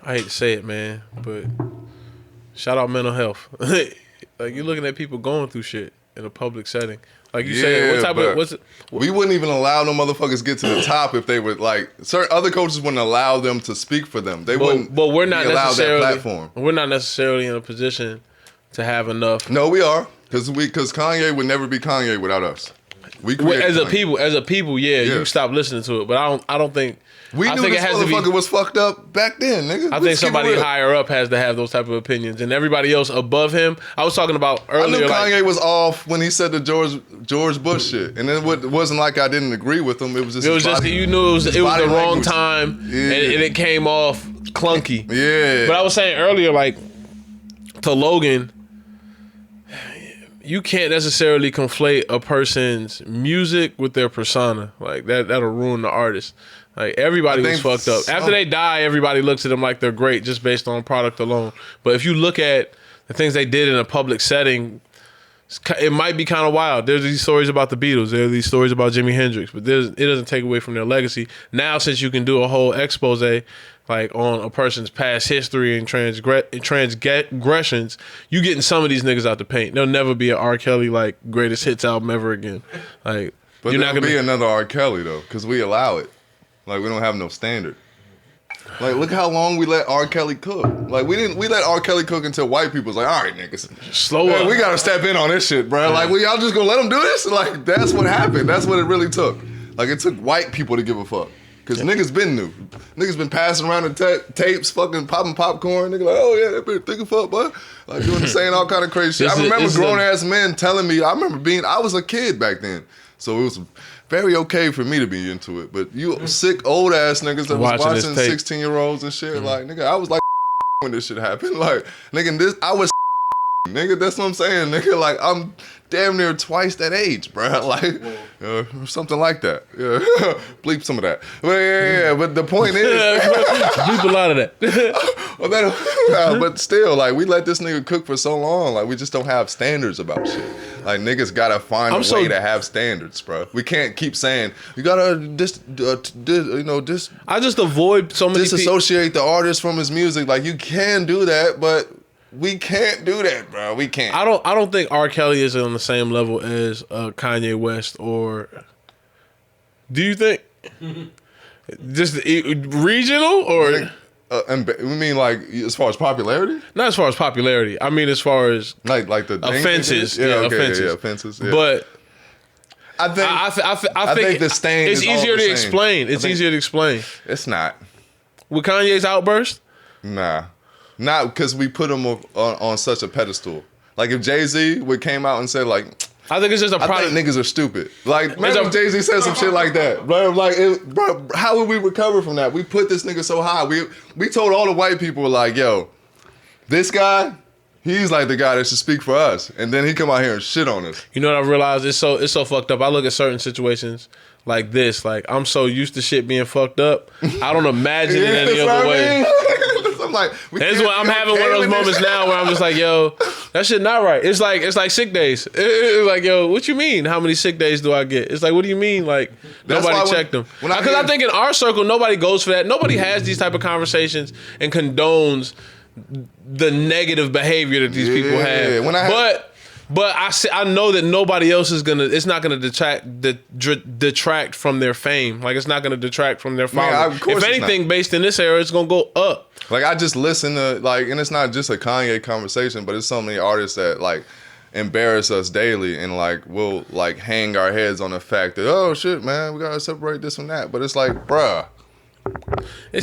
I hate to say it, man, but shout out mental health. Like, you're looking at people going through shit in a public setting. Like you said, what type but of what's it? we wouldn't even allow them motherfuckers get to the top if they would like certain other coaches wouldn't allow them to speak for them. They wouldn't. But we're not be allowed that necessarily platform. We're not necessarily in a position to have enough. No, we are because Kanye would never be Kanye without us. We Well, created as a Kanye. people, yeah, Yeah. you stop listening to it. But I don't think We I knew think this it has to be. motherfucker was fucked up back then, nigga. I think Let's keep it somebody real. higher up has to have those type of opinions, and everybody else above him. I was talking about I earlier. knew like, Kanye was off when he said the George Bush shit, and it wasn't like I didn't agree with him. It was just it was his just body- you knew it was his the body wrong language. time, Yeah. and it came off clunky. Yeah, But I was saying earlier, like to Logan, you can't necessarily conflate a person's music with their persona. Like that'll ruin the artist. Like everybody I was think fucked up. After they die, everybody looks at them like they're great just based on product alone. But if you look at the things they did in a public setting, it might be kind of wild. There's these stories about the Beatles. There are these stories about Jimi Hendrix, but it doesn't take away from their legacy. Now, since you can do a whole expose like on a person's past history and transgressions, you getting some of these niggas out the paint. There'll never be an R. Kelly like greatest hits album ever again. Like, but you're there'll not gonna be another R. Kelly though, because we allow it. Like we don't have no standard. Like look how long we let R. Kelly cook. Like we let R. Kelly cook until white people was like, all right, niggas, slow hey, up. we gotta step in on this shit, bro. Like y'all just gonna let them do this? Like that's what happened. That's what it really took. Like it took white people to give a fuck. Cause niggas been new. Niggas been passing around the tapes, fucking popping popcorn. Nigga like, oh yeah, that bitch thick as fuck, boy. Like doing saying all kind of crazy shit. I remember grown ass men telling me. I was a kid back then, so it was very okay for me to be into it. But you sick old ass niggas that was Watching this watching tape. 16-year-olds and shit. Like nigga, I was like when this shit happened. Like nigga, I was nigga. That's what I'm saying, nigga. Like I'm damn near twice that age, bro. Like something like that. Yeah, bleep some of that. But yeah. But the point is, Bleep a lot of that. but still, like we let this nigga cook for so long. Like we just don't have standards about shit. Like niggas gotta find a way to have standards, bro. We can't keep saying you gotta I just avoid so many disassociate the artist from his music. Like you can do that, but we can't do that, bro. We can't. I don't think R. Kelly is on the same level as Kanye West or. Do you think? Just regional or we mean like as far as popularity? not as far as popularity. I mean as far as Like the offenses. Yeah, okay, offenses. yeah, offenses. Yeah. But I think I think the stain it's is all easier the to same. explain. It's easier to explain. It's not. With Kanye's outburst, Nah. Not because we put him on such a pedestal. Like if Jay-Z would came out and said like, I think it's just a I product. think niggas are stupid. Like, It's imagine a- if Jay-Z said some shit like that. Bro, like, bro, how would we recover from that? We put this nigga so high. We told all the white people like, yo, this guy, he's like the guy that should speak for us. And then he come out here and shit on us. You know what I realized? It's so fucked up. I look at certain situations like this. Like I'm so used to shit being fucked up. I don't imagine it any that's other what I way. mean. I'm like, That's what I'm having one of those moments now where I'm just like, yo, that shit not right. It's like sick days. It's like, yo, what you mean? How many sick days do I get? It's like, what do you mean? Like That's why nobody checked them. when I Because I hear- think in our circle, nobody goes for that. Nobody has these type of conversations and condones the negative behavior that these people Yeah, have. when I But I know that nobody else is gonna. It's not gonna detract from their fame. Like it's not gonna detract from their Man, following. of course If it's anything, based in this era, it's gonna go up. Like I just listen to like, and it's not just a Kanye conversation, but it's so many artists that like embarrass us daily, and like we'll like hang our heads on the fact that oh shit, man, we gotta separate this from that. But it's like, bruh,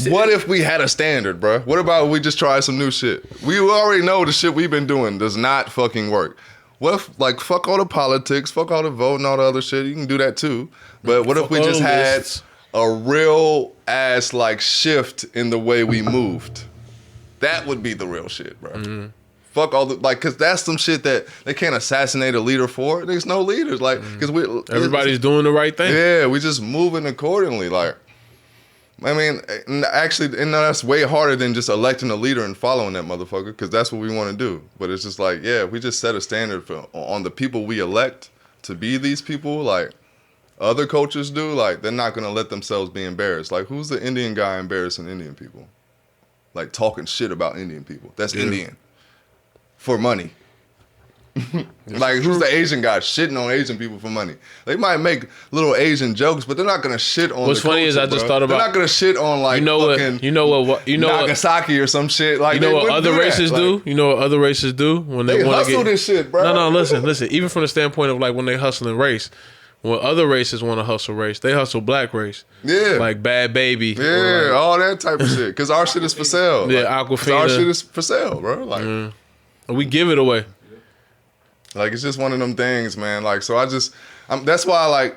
what if we had a standard, bruh? What about we just try some new shit? We already know the shit we've been doing does not fucking work. What if like fuck all the politics, fuck all the vote and all the other shit? You can do that too. But what if we Fuck all just the had lists. a real ass like shift in the way we moved? That would be the real shit, bro. Mm-hmm. Fuck all the like, cause that's some shit that they can't assassinate a leader for. There's no leaders, like, cause we Everybody's doing the right thing. yeah, we just moving accordingly. Like, I mean, actually, and that's way harder than just electing a leader and following that motherfucker, because that's what we want to do. But it's just like, yeah, if we just set a standard on the people we elect to be these people, like other cultures do, like they're not gonna let themselves be embarrassed. Like, who's the Indian guy embarrassing Indian people? Like talking shit about Indian people. That's Indian for money. Like, who's the Asian guy shitting on Asian people for money? They might make little Asian jokes, but they're not gonna shit on. What's the funny is culture, I just bro. thought about- They're not gonna shit on like Nagasaki or some shit. Like, You know they what wouldn't other do that. races Like, do? You know what other races do when They want to hustle get this shit, bro. No, listen. Even from the standpoint of like when they hustling race, when other races want to hustle race, they hustle black race. Yeah. Like Bad Baby. or Yeah, like- all that type of shit. Because our shit is for sale. Yeah, Like, 'cause Aquafina. our shit is for sale, bro. Like, we give it away. like it's just one of them things, man. Like, so that's why, like,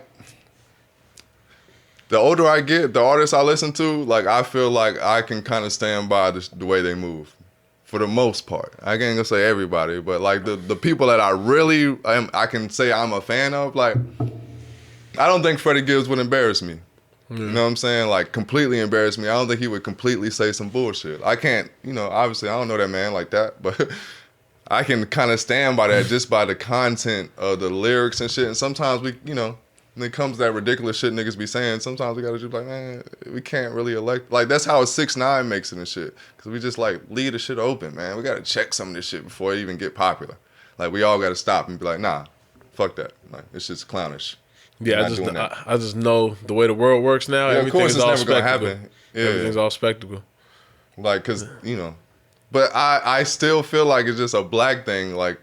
the older I get, the artists I listen to, like, I feel like I can kind of stand by the way they move. For the most part. I can't gonna say everybody, but like the people that I really I can say I'm a fan of, like, I don't think Freddie Gibbs would embarrass me. You know what I'm saying? Like, completely embarrass me. I don't think he would completely say some bullshit. I can't, obviously I don't know that man like that, but I can kind of stand by that just by the content of the lyrics and shit. And sometimes we, when it comes to that ridiculous shit niggas be saying, sometimes we gotta just be like, man, we can't really elect. Like, that's how 6ix9ine makes it and shit. Because we just, like, leave the shit open, man. We gotta check some of this shit before it even get popular. Like, we all gotta stop and be like, nah, fuck that. Like, it's just clownish. Yeah, Not doing that. I just know the way the world works now. Yeah, of everything course is it's all never gonna spectacle. happen. Yeah. Everything's all spectacle. Like, because, but I still feel like it's just a black thing. Like,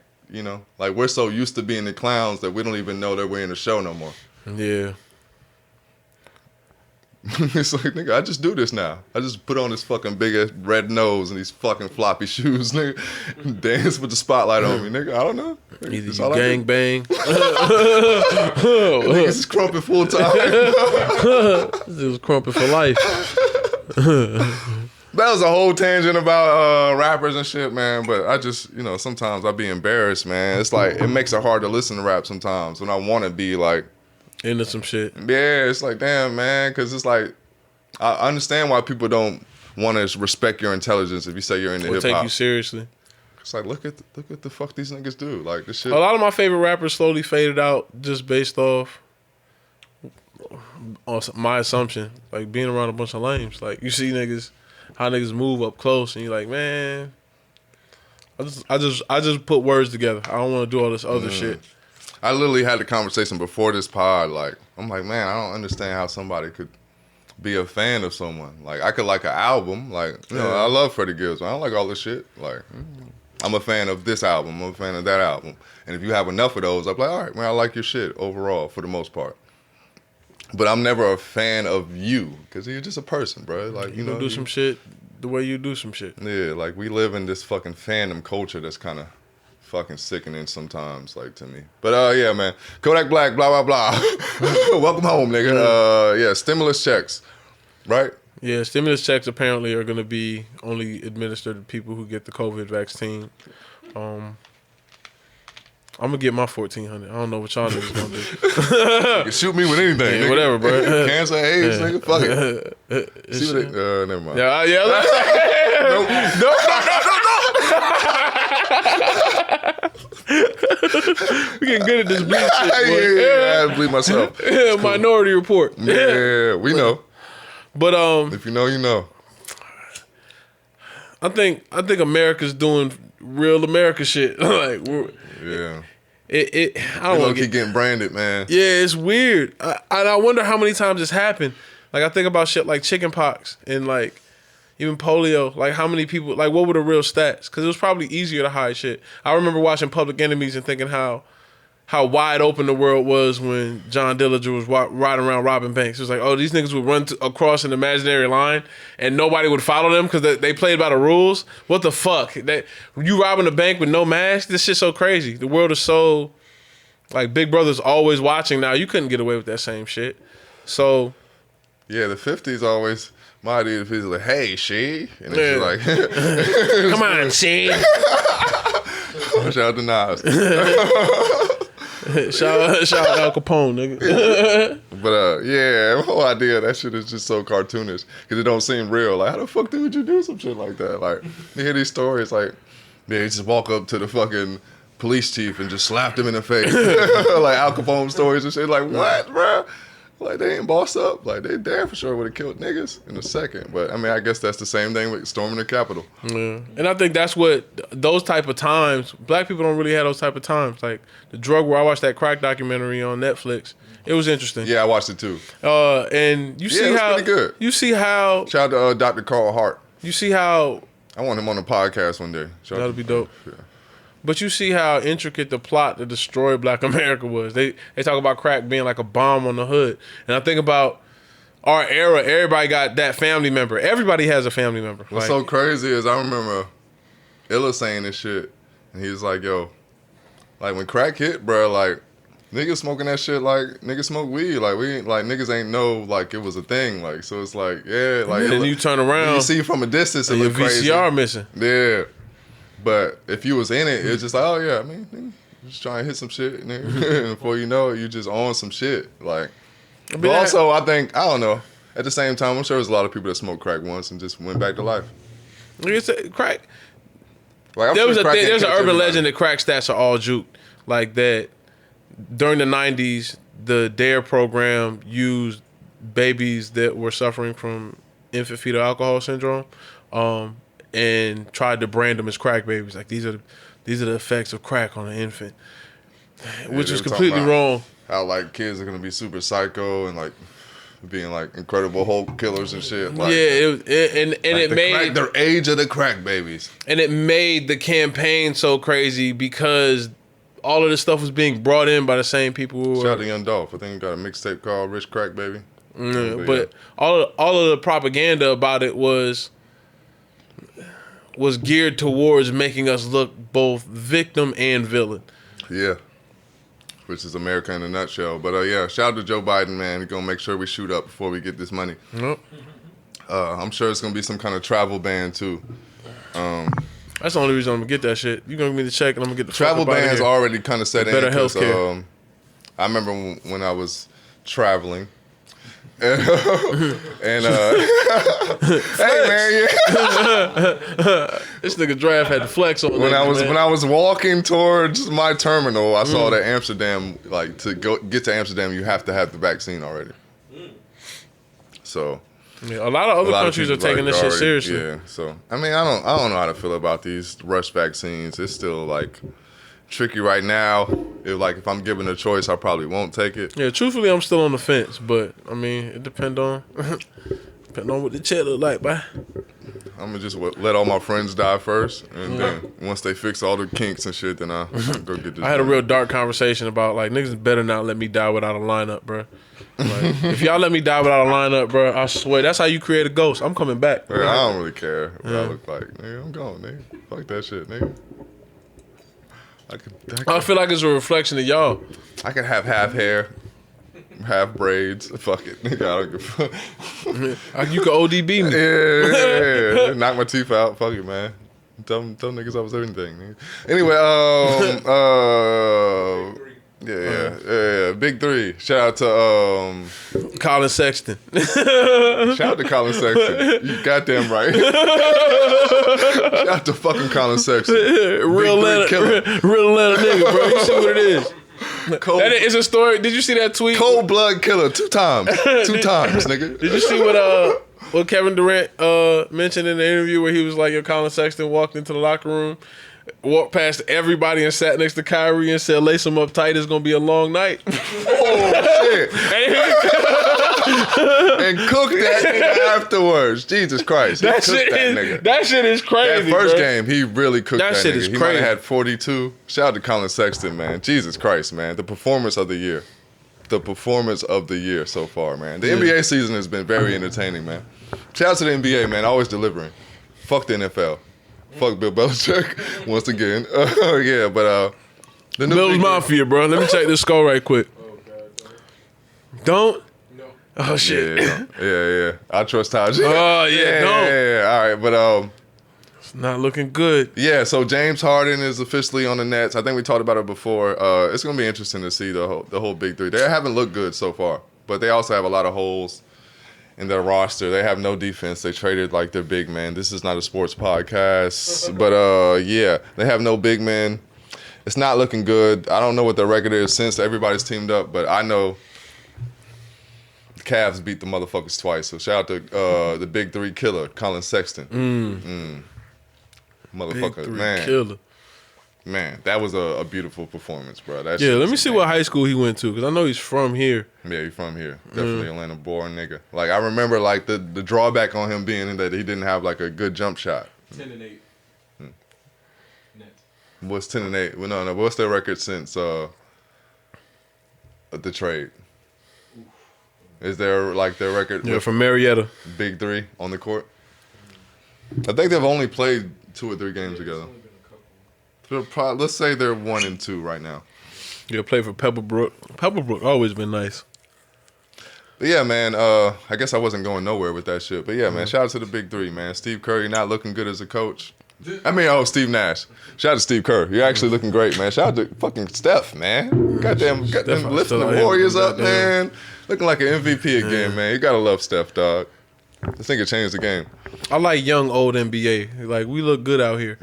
like we're so used to being the clowns that we don't even know that we're in the show no more. Yeah. It's like, nigga, I just do this now. I just put on this fucking big ass red nose and these fucking floppy shoes, nigga. Dance with the spotlight on me, nigga. I don't know. Either That's you all I do. gang bang. Niggas is crumping full time. This was Krumpin for life. That was a whole tangent about rappers and shit, man. But I just, sometimes I be embarrassed, man. It's like, it makes it hard to listen to rap sometimes when I want to be like, Into some shit. yeah, it's like, damn, man, because it's like, I understand why people don't want to respect your intelligence if you say you're into Or hip take hop. you seriously. It's like, look at the fuck these niggas do. Like, this shit. A lot of my favorite rappers slowly faded out just based off on my assumption. Like being around a bunch of lames. Like you see niggas, how niggas move up close, and you're like, man, I just put words together. I don't want to do all this other shit. I literally had the conversation before this pod. Like, I'm like, man, I don't understand how somebody could be a fan of someone. Like I could like an album. Like I love Freddie Gibbs. I don't like all this shit. Like I'm a fan of this album. I'm a fan of that album. And if you have enough of those, I'm like, all right, man, I like your shit overall for the most part. But I'm never a fan of you because you're just a person, bro. Like You do some shit the way you do some shit. Yeah, like we live in this fucking fandom culture that's kind of fucking sickening sometimes, like to me. But yeah, man, Kodak Black, blah blah blah. Welcome home, nigga. Yeah, stimulus checks, right? Yeah, stimulus checks apparently are going to be only administered to people who get the COVID vaccine. I'm gonna get my 1,400. I don't know what y'all niggas gonna do. You can shoot me with anything, Yeah, nigga. whatever, bro. Cancer, AIDS, nigga, fuck it. See what they, never mind. Yeah. We getting good at this bleed shit, boy. Yeah, I had to bleed myself. Yeah, Minority Report. Yeah, we know. But If you know, you know. I think America's doing real America shit. Like Yeah. I I don't want don't to keep getting branded, man. Yeah, it's weird. I wonder how many times it's happened. Like I think about shit like chicken pox and like even polio. Like how many people? Like what were the real stats? Because it was probably easier to hide shit. I remember watching Public Enemies and thinking how wide open the world was when John Dillinger was riding around robbing banks. It was like, oh, these niggas would run across an imaginary line and nobody would follow them because they played by the rules. What the fuck? You robbing a bank with no mask? This shit's so crazy. The world is so, like, Big Brother's always watching now. You couldn't get away with that same shit. So. Yeah, the 50s always, my idea is like, hey, she. And Yeah. it's like, Come on, she. shout out to Nas. shout out Al Capone, nigga. But yeah, the whole idea of that shit is just so cartoonish because it don't seem real. Like, how the fuck would you do some shit like that? Like, you hear these stories like, yeah, you just walk up to the fucking police chief and just slapped him in the face. Like Al Capone stories and shit. Like, what, bro? Like, they ain't bossed up. Like, they damn for sure would have killed niggas in a second. But, I mean, I guess that's the same thing with storming the Capitol. Yeah. And I think that's what, those type of times, black people don't really have those type of times. Like, the drug war, I watched that crack documentary on Netflix. It was interesting. Yeah, I watched it too. And you see it was how, pretty good. you see how, Shout out to Dr. Carl Hart. you see how, I want him on the podcast one day. Shout out that'll to- be dope. Yeah. But you see how intricate the plot to destroy Black America was. They talk about crack being like a bomb on the hood. And I think about our era, everybody got that family member. Everybody has a family member. What's Like, so crazy is I remember Illa saying this shit, and he was like, yo, like when crack hit, bro, like niggas smoking that shit like niggas smoke weed. Like we ain't, like niggas ain't know like it was a thing. Like so it's like, yeah, like and then you turn around, you see from a distance it and your look crazy. VCR missing. Yeah. But if you was in it, it's just like, oh yeah, I mean, nigga, just trying to hit some shit, nigga. And before you know it, you just on some shit. Like, but also, I think, I don't know, at the same time, I'm sure there's a lot of people that smoked crack once and just went back to life. Like I said, crack. Like, I'm There's sure crack ain't an killed urban everybody. legend that crack stats are all juked. Like that during the 90s, the DARE program used babies that were suffering from infant fetal alcohol syndrome and tried to brand them as crack babies. Like these are the effects of crack on an infant, which they is were talking completely about wrong. How like kids are gonna be super psycho and like being like Incredible Hulk killers and shit. Like, Yeah, it like made the age of the crack babies. and it made the campaign so crazy because all of this stuff was being brought in by the same people who Shout were out to Young Dolph. I think he got a mixtape called Rich Crack Baby. but all of the propaganda about it was geared towards making us look both victim and villain. Yeah. Which is America in a nutshell. But yeah, shout out to Joe Biden, man. He's going to make sure we shoot up before we get this money. Yep. I'm sure it's going to be some kind of travel ban, too. That's the only reason I'm gonna get that shit. You gonna give me the check and I'm gonna get the Travel fuck up outta bans here. already kind of set in. Better 'cause, healthcare. I remember when I was traveling. And hey man, yeah. This nigga Draft had to flex on When niggas, man. I was walking towards my terminal, I saw that Amsterdam, like to get to Amsterdam, you have to have the vaccine already. So Yeah, a lot of other countries are people, taking like, this shit already- seriously. Yeah. So I mean, I don't know how to feel about these rush vaccines. It's still like tricky right now. If I'm given a choice, I probably won't take it. Yeah, truthfully, I'm still on the fence, but I mean, it depend on what the check look like, bye. I'm gonna just let all my friends die first, and then once they fix all the kinks and shit, then I'll go get this. I had a real dark conversation about like niggas better not let me die without a lineup, bro. Like, if y'all let me die without a lineup, bro, I swear that's how you create a ghost. I'm coming back. I don't really care what I look like, nigga. I'm gone, nigga. Fuck that shit, nigga. I feel like it's a reflection of y'all. I could have half hair, half braids. Fuck it, nigga. I don't give a fuck. You can ODB me. Yeah. Knock my teeth out. Fuck it, man. Tell niggas I was everything, nigga. Anyway, yeah. Big three. Shout out to Colin Sexton. Shout out to Colin Sexton. You goddamn right. Shout out to fucking Colin Sexton. Real Atlanta nigga, bro. You see what it is. It's a story. Did you see that tweet? Cold blood killer 2 times. 2 times, nigga. Did you see what Kevin Durant mentioned in the interview where he was like, yo, Colin Sexton walked into the locker room, walked past everybody and sat next to Kyrie and said, lace him up tight, it's going to be a long night. Oh, shit. And cooked that nigga afterwards. Jesus Christ. That shit is crazy, That first bro. game, he really cooked that shit nigga. is He might crazy. have had 42. Shout out to Colin Sexton, man. Jesus Christ, man. The performance of the year. The performance of the year so far, man. The NBA season has been very entertaining, man. Shout out to the NBA, man. Always delivering. Fuck the NFL. Fuck Bill Belichick once again. Yeah, but the new Bills Mafia, bro. Let me check this score right quick. Don't? No. Oh, shit. Yeah. I trust Taj. Oh, yeah, don't. Yeah. All right, but It's not looking good. yeah. So James Harden is officially on the Nets. I think we talked about it before. It's gonna be interesting to see the whole big three. They haven't looked good so far, but they also have a lot of holes in their roster. They have no defense. They traded like their big man. This is not a sports podcast, but yeah, they have no big men. It's not looking good. I don't know what their record is since everybody's teamed up, but I know the Cavs beat the motherfuckers twice. So shout out to the big three killer, Colin Sexton. Motherfucker, Big three man. killer. Man, that was a beautiful performance, bro. That Yeah, shit let was me see amazing. what high school he went to, because I know he's from here. Yeah, he's from here. Definitely Atlanta born nigga. Like I remember like the drawback on him being that he didn't have like a good jump shot. 10-8. Net. What's 10-8? Well, no. What's their record since the trade? Is there like their record Yeah, with from Marietta. big three on the court? I think they've only played 2 or 3 games together. Only been a couple. Let's say they're 1 and 2 right now. Yeah, played for Pebblebrook. Pebblebrook always been nice. But yeah, man, I guess I wasn't going nowhere with that shit. But yeah, man, shout out to the big three, man. Steve Kerr, you're not looking good as a coach. Steve Nash. Shout out to Steve Kerr. You're actually looking great, man. Shout out to fucking Steph, man. Goddamn lifting still the out here Warriors with up, that man. Looking like an MVP again, man. You gotta love Steph, dog. This nigga changed the game. I like young, old NBA. Like, we look good out here.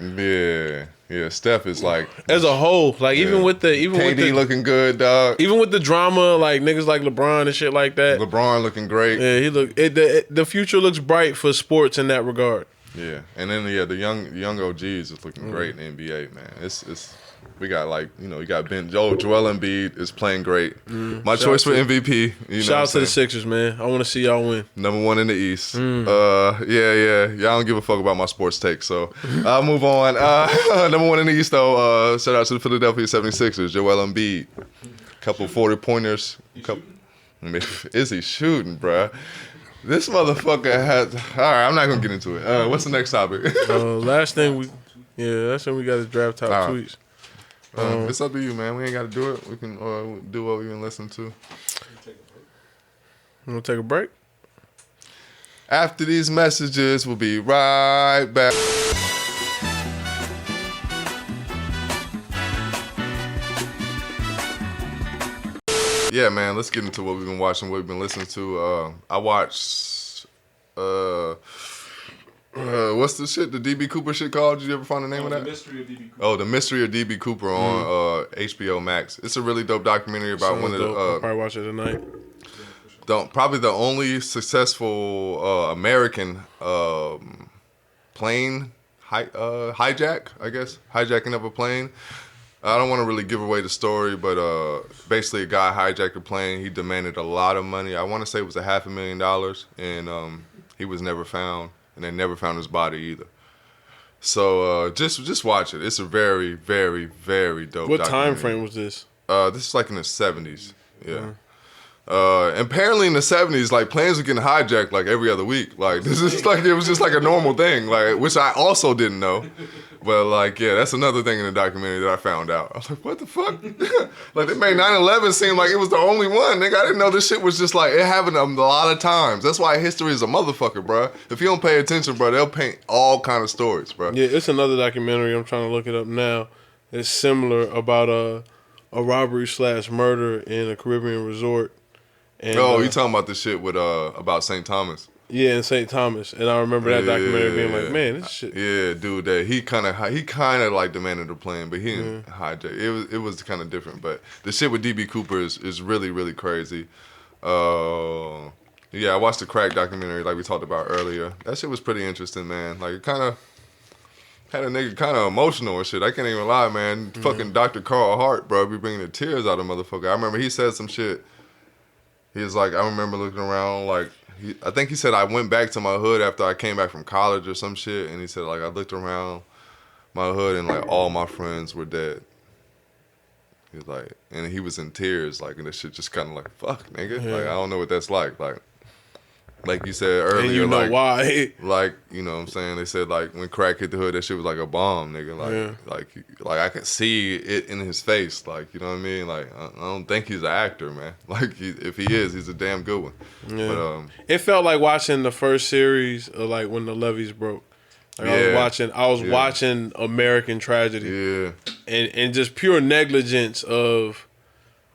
Yeah. Steph is like As a whole, like, even with the KD looking good, dog. even with the drama, like niggas like LeBron and shit like that. LeBron looking great. Yeah, the future looks bright for sports in that regard. Yeah, and then the young OGs is looking great in the NBA, man. It's we got you got Joel Embiid is playing great. My choice for MVP. Shout out to the Sixers, man. I want to see y'all win. Number 1 in the East. Yeah. Y'all don't give a fuck about my sports take, so I'll move on. Number 1 in the East, though. Shout out to the Philadelphia 76ers. Joel Embiid. Couple 40-pointers. Is he shooting, bruh? This motherfucker has... All right, I'm not going to get into it. What's the next topic? Last thing we got is draft top All right. tweets. It's up to you, man. We ain't got to do it. We can do what we can listen to. You want to take a break? After these messages, we'll be right back. Yeah, man, let's get into what we've been watching, what we've been listening to. I watched, what's the shit, the DB Cooper shit called? Did you ever find the name of that? The Mystery of DB Cooper. Oh, The Mystery of DB Cooper on HBO Max. It's a really dope documentary about one of I'll the... probably watch it tonight. probably the only successful American plane hijacking of a plane. I don't want to really give away the story, but basically a guy hijacked a plane. He demanded a lot of money. I want to say it was $500,000, and he was never found, and they never found his body either. So just watch it. It's a very, very, very dope. What documentary. time frame was this? This is like in the 70s. Yeah. Apparently in the 70s, like planes were getting hijacked like every other week. Like this is like it was just like a normal thing, like which I also didn't know. But like yeah, that's another thing in the documentary that I found out. I was like, what the fuck? Like they made 9/11 seem like it was the only one. Nigga, I didn't know this shit was just like it happened a lot of times. That's why history is a motherfucker, bro. If you don't pay attention, bro, they'll paint all kind of stories, bro. Yeah, it's another documentary. I'm trying to look it up now. It's similar about a robbery/murder in a Caribbean resort. And, you talking about the shit with about St. Thomas? Yeah, in St. Thomas, and I remember that documentary being like, man, this shit. Yeah, dude, that he kind of like demanded the plane, but he didn't hijack. It was kind of different, but the shit with DB Cooper is really really crazy. Yeah, I watched the crack documentary like we talked about earlier. That shit was pretty interesting, man. Like it kind of had a nigga kind of emotional and shit. I can't even lie, man. Fucking Dr. Carl Hart, bro, be bringing the tears out of motherfucker. I remember he said some shit. He was like, I remember looking around, like, I think he said I went back to my hood after I came back from college or some shit, and he said, like, I looked around my hood and, like, all my friends were dead. He was like, and he was in tears, like, and this shit just kind of like, fuck, nigga. Yeah. Like, I don't know what that's like you said earlier. And you know like, why. Like, you know what I'm saying? They said, like, when crack hit the hood, that shit was like a bomb, nigga. Like I could see it in his face. Like, you know what I mean? Like, I don't think he's an actor, man. Like, if he is, he's a damn good one. Yeah. But, it felt like watching the first series of, like, when the levees broke. Like, I was watching American tragedy. Yeah. And just pure negligence of,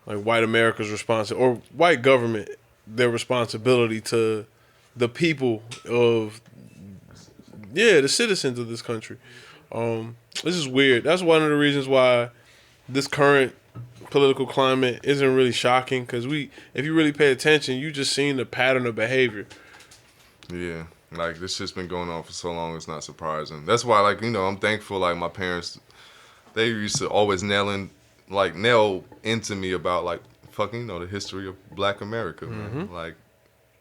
like, white America's responsibility, or white government, their responsibility to the people of, the citizens of this country. This is weird. That's one of the reasons why this current political climate isn't really shocking, because if you really pay attention, you just seen the pattern of behavior. Yeah. Like, this shit's been going on for so long, it's not surprising. That's why, like, you know, I'm thankful, like, my parents, they used to always nail into me about, like, fucking, you know, the history of Black America, man. Like,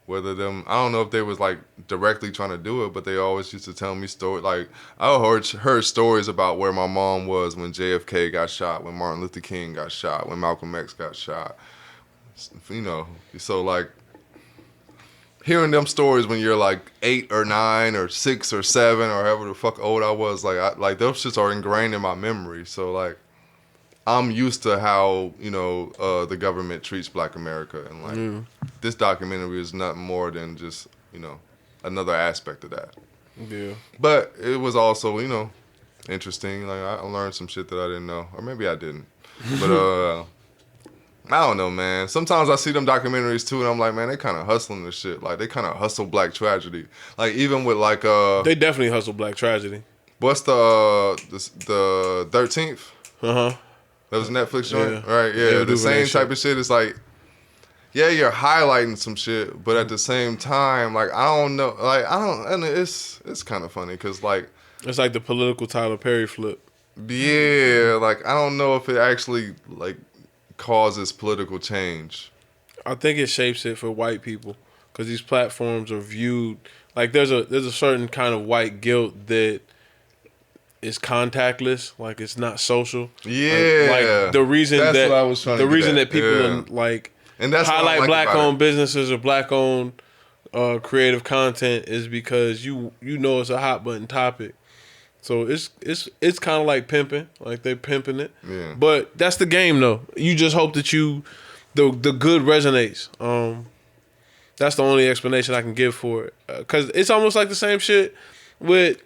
whether them, I don't know if they was, like, directly trying to do it, but they always used to tell me stories. Like, I heard stories about where my mom was when JFK got shot, when Martin Luther King got shot, when Malcolm X got shot. You know, so, like, hearing them stories when you're, like, 8 or 9 or 6 or 7 or however the fuck old I was, like those shits are ingrained in my memory. So, like, I'm used to how, you know, the government treats Black America. And, like, this documentary is nothing more than just, you know, another aspect of that. Yeah. But it was also, you know, interesting. Like, I learned some shit that I didn't know. Or maybe I didn't. But, I don't know, man. Sometimes I see them documentaries, too, and I'm like, man, they kind of hustling this shit. Like, they kind of hustle Black tragedy. Like, even with, like... they definitely hustle Black tragedy. What's the 13th? Uh-huh. That was a Netflix joint? Yeah. Right, yeah. The same type shit. of shit. It's like, yeah, you're highlighting some shit, but at the same time, like, I don't know. Like, and it's kind of funny because, like... It's like the political Tyler Perry flip. Yeah, like, I don't know if it actually, like, causes political change. I think it shapes it for white people, because these platforms are viewed... Like, there's a certain kind of white guilt that... is contactless, like it's not social. Yeah, like the reason that's that what I was trying the to reason get that at. people like and that's highlight like Black-owned businesses or Black-owned creative content is because you know it's a hot button topic. So it's kind of like pimping, like they pimping it. Yeah. But that's the game, though. You just hope that the good resonates. That's the only explanation I can give for it, because it's almost like the same shit with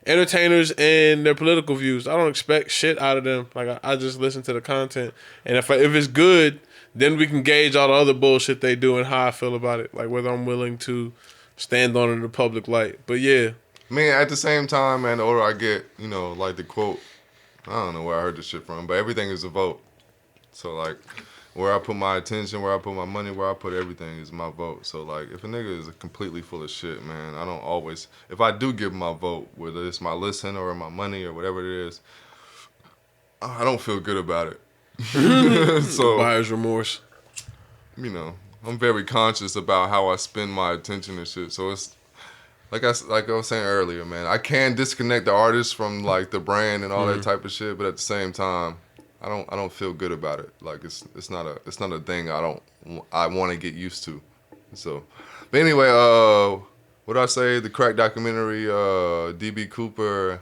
entertainers and their political views. I don't expect shit out of them. Like, I just listen to the content, and if it's good, then we can gauge all the other bullshit they do and how I feel about it, like whether I'm willing to stand on it in the public light. But yeah, man, at the same time, man, the older I get, you know, like the quote, I don't know where I heard this shit from, but everything is a vote. So, like, where I put my attention, where I put my money, where I put everything is my vote. So, like, if a nigga is completely full of shit, man, I don't always... If I do give my vote, whether it's my listen or my money or whatever it is, I don't feel good about it. So, Buyer's remorse. you know, I'm very conscious about how I spend my attention and shit. So it's like I was saying earlier, man. I can disconnect the artist from like the brand and all that type of shit, but at the same time, I don't feel good about it. Like it's not a thing I want to get used to. So, but anyway, what did I say? The crack documentary, DB Cooper.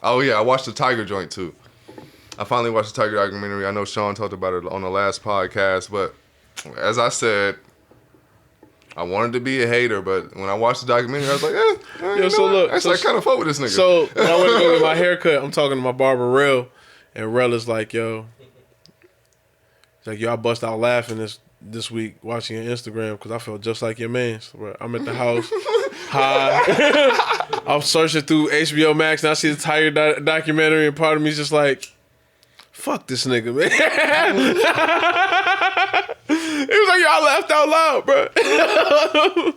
Oh yeah, I watched the Tiger joint too. I finally watched the Tiger documentary. I know Sean talked about it on the last podcast, but as I said, I wanted to be a hater, but when I watched the documentary, I was like, Yo, so look, actually, I kind of fuck with this nigga. So when I went to go get my haircut, I'm talking to my barber, Rel, and Rel is like, yo, it's like, yo, I bust out laughing this week watching your Instagram because I felt just like your man's. I'm at the house, high. I'm searching through HBO Max and I see the Tiger documentary, and part of me is just like, fuck this nigga, man. It was like, y'all laughed out loud, bro.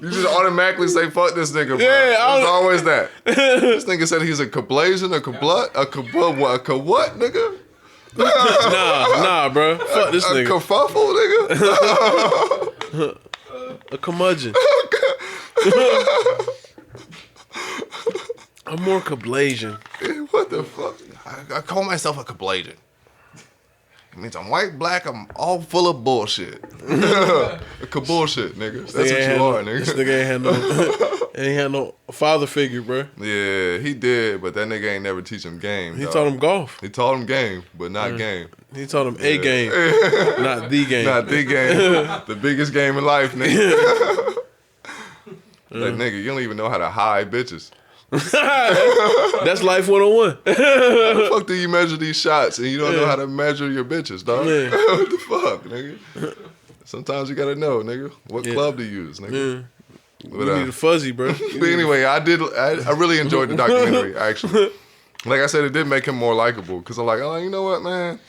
You just automatically say, fuck this nigga, bro. Yeah, it's always that. This nigga said he's a Kablasian, a what, nigga? Nah, bro. Fuck this A nigga. kerfuffle, nigga? A curmudgeon. I'm more Kablasian. What the fuck? I call myself a Kablasian. It means I'm white, black, I'm all full of bullshit. Bullshit, nigga. That's what you are, nigga. This nigga ain't had no father figure, bro. Yeah, he did, but that nigga ain't never teach him game. He dog. taught him golf. He taught him game, but not game. He taught him a game, not the game. Not the game. The biggest game in life, nigga. Like, nigga, you don't even know how to hide bitches. That's life 101. How the fuck do you measure these shots and you don't know how to measure your bitches, dog? Yeah. What the fuck, nigga? Sometimes you gotta know, nigga, what club to use, nigga. But, You need a fuzzy, bro. but anyway, I really enjoyed the documentary, actually. Like I said, it did make him more likable, because I'm like, oh, you know what, man?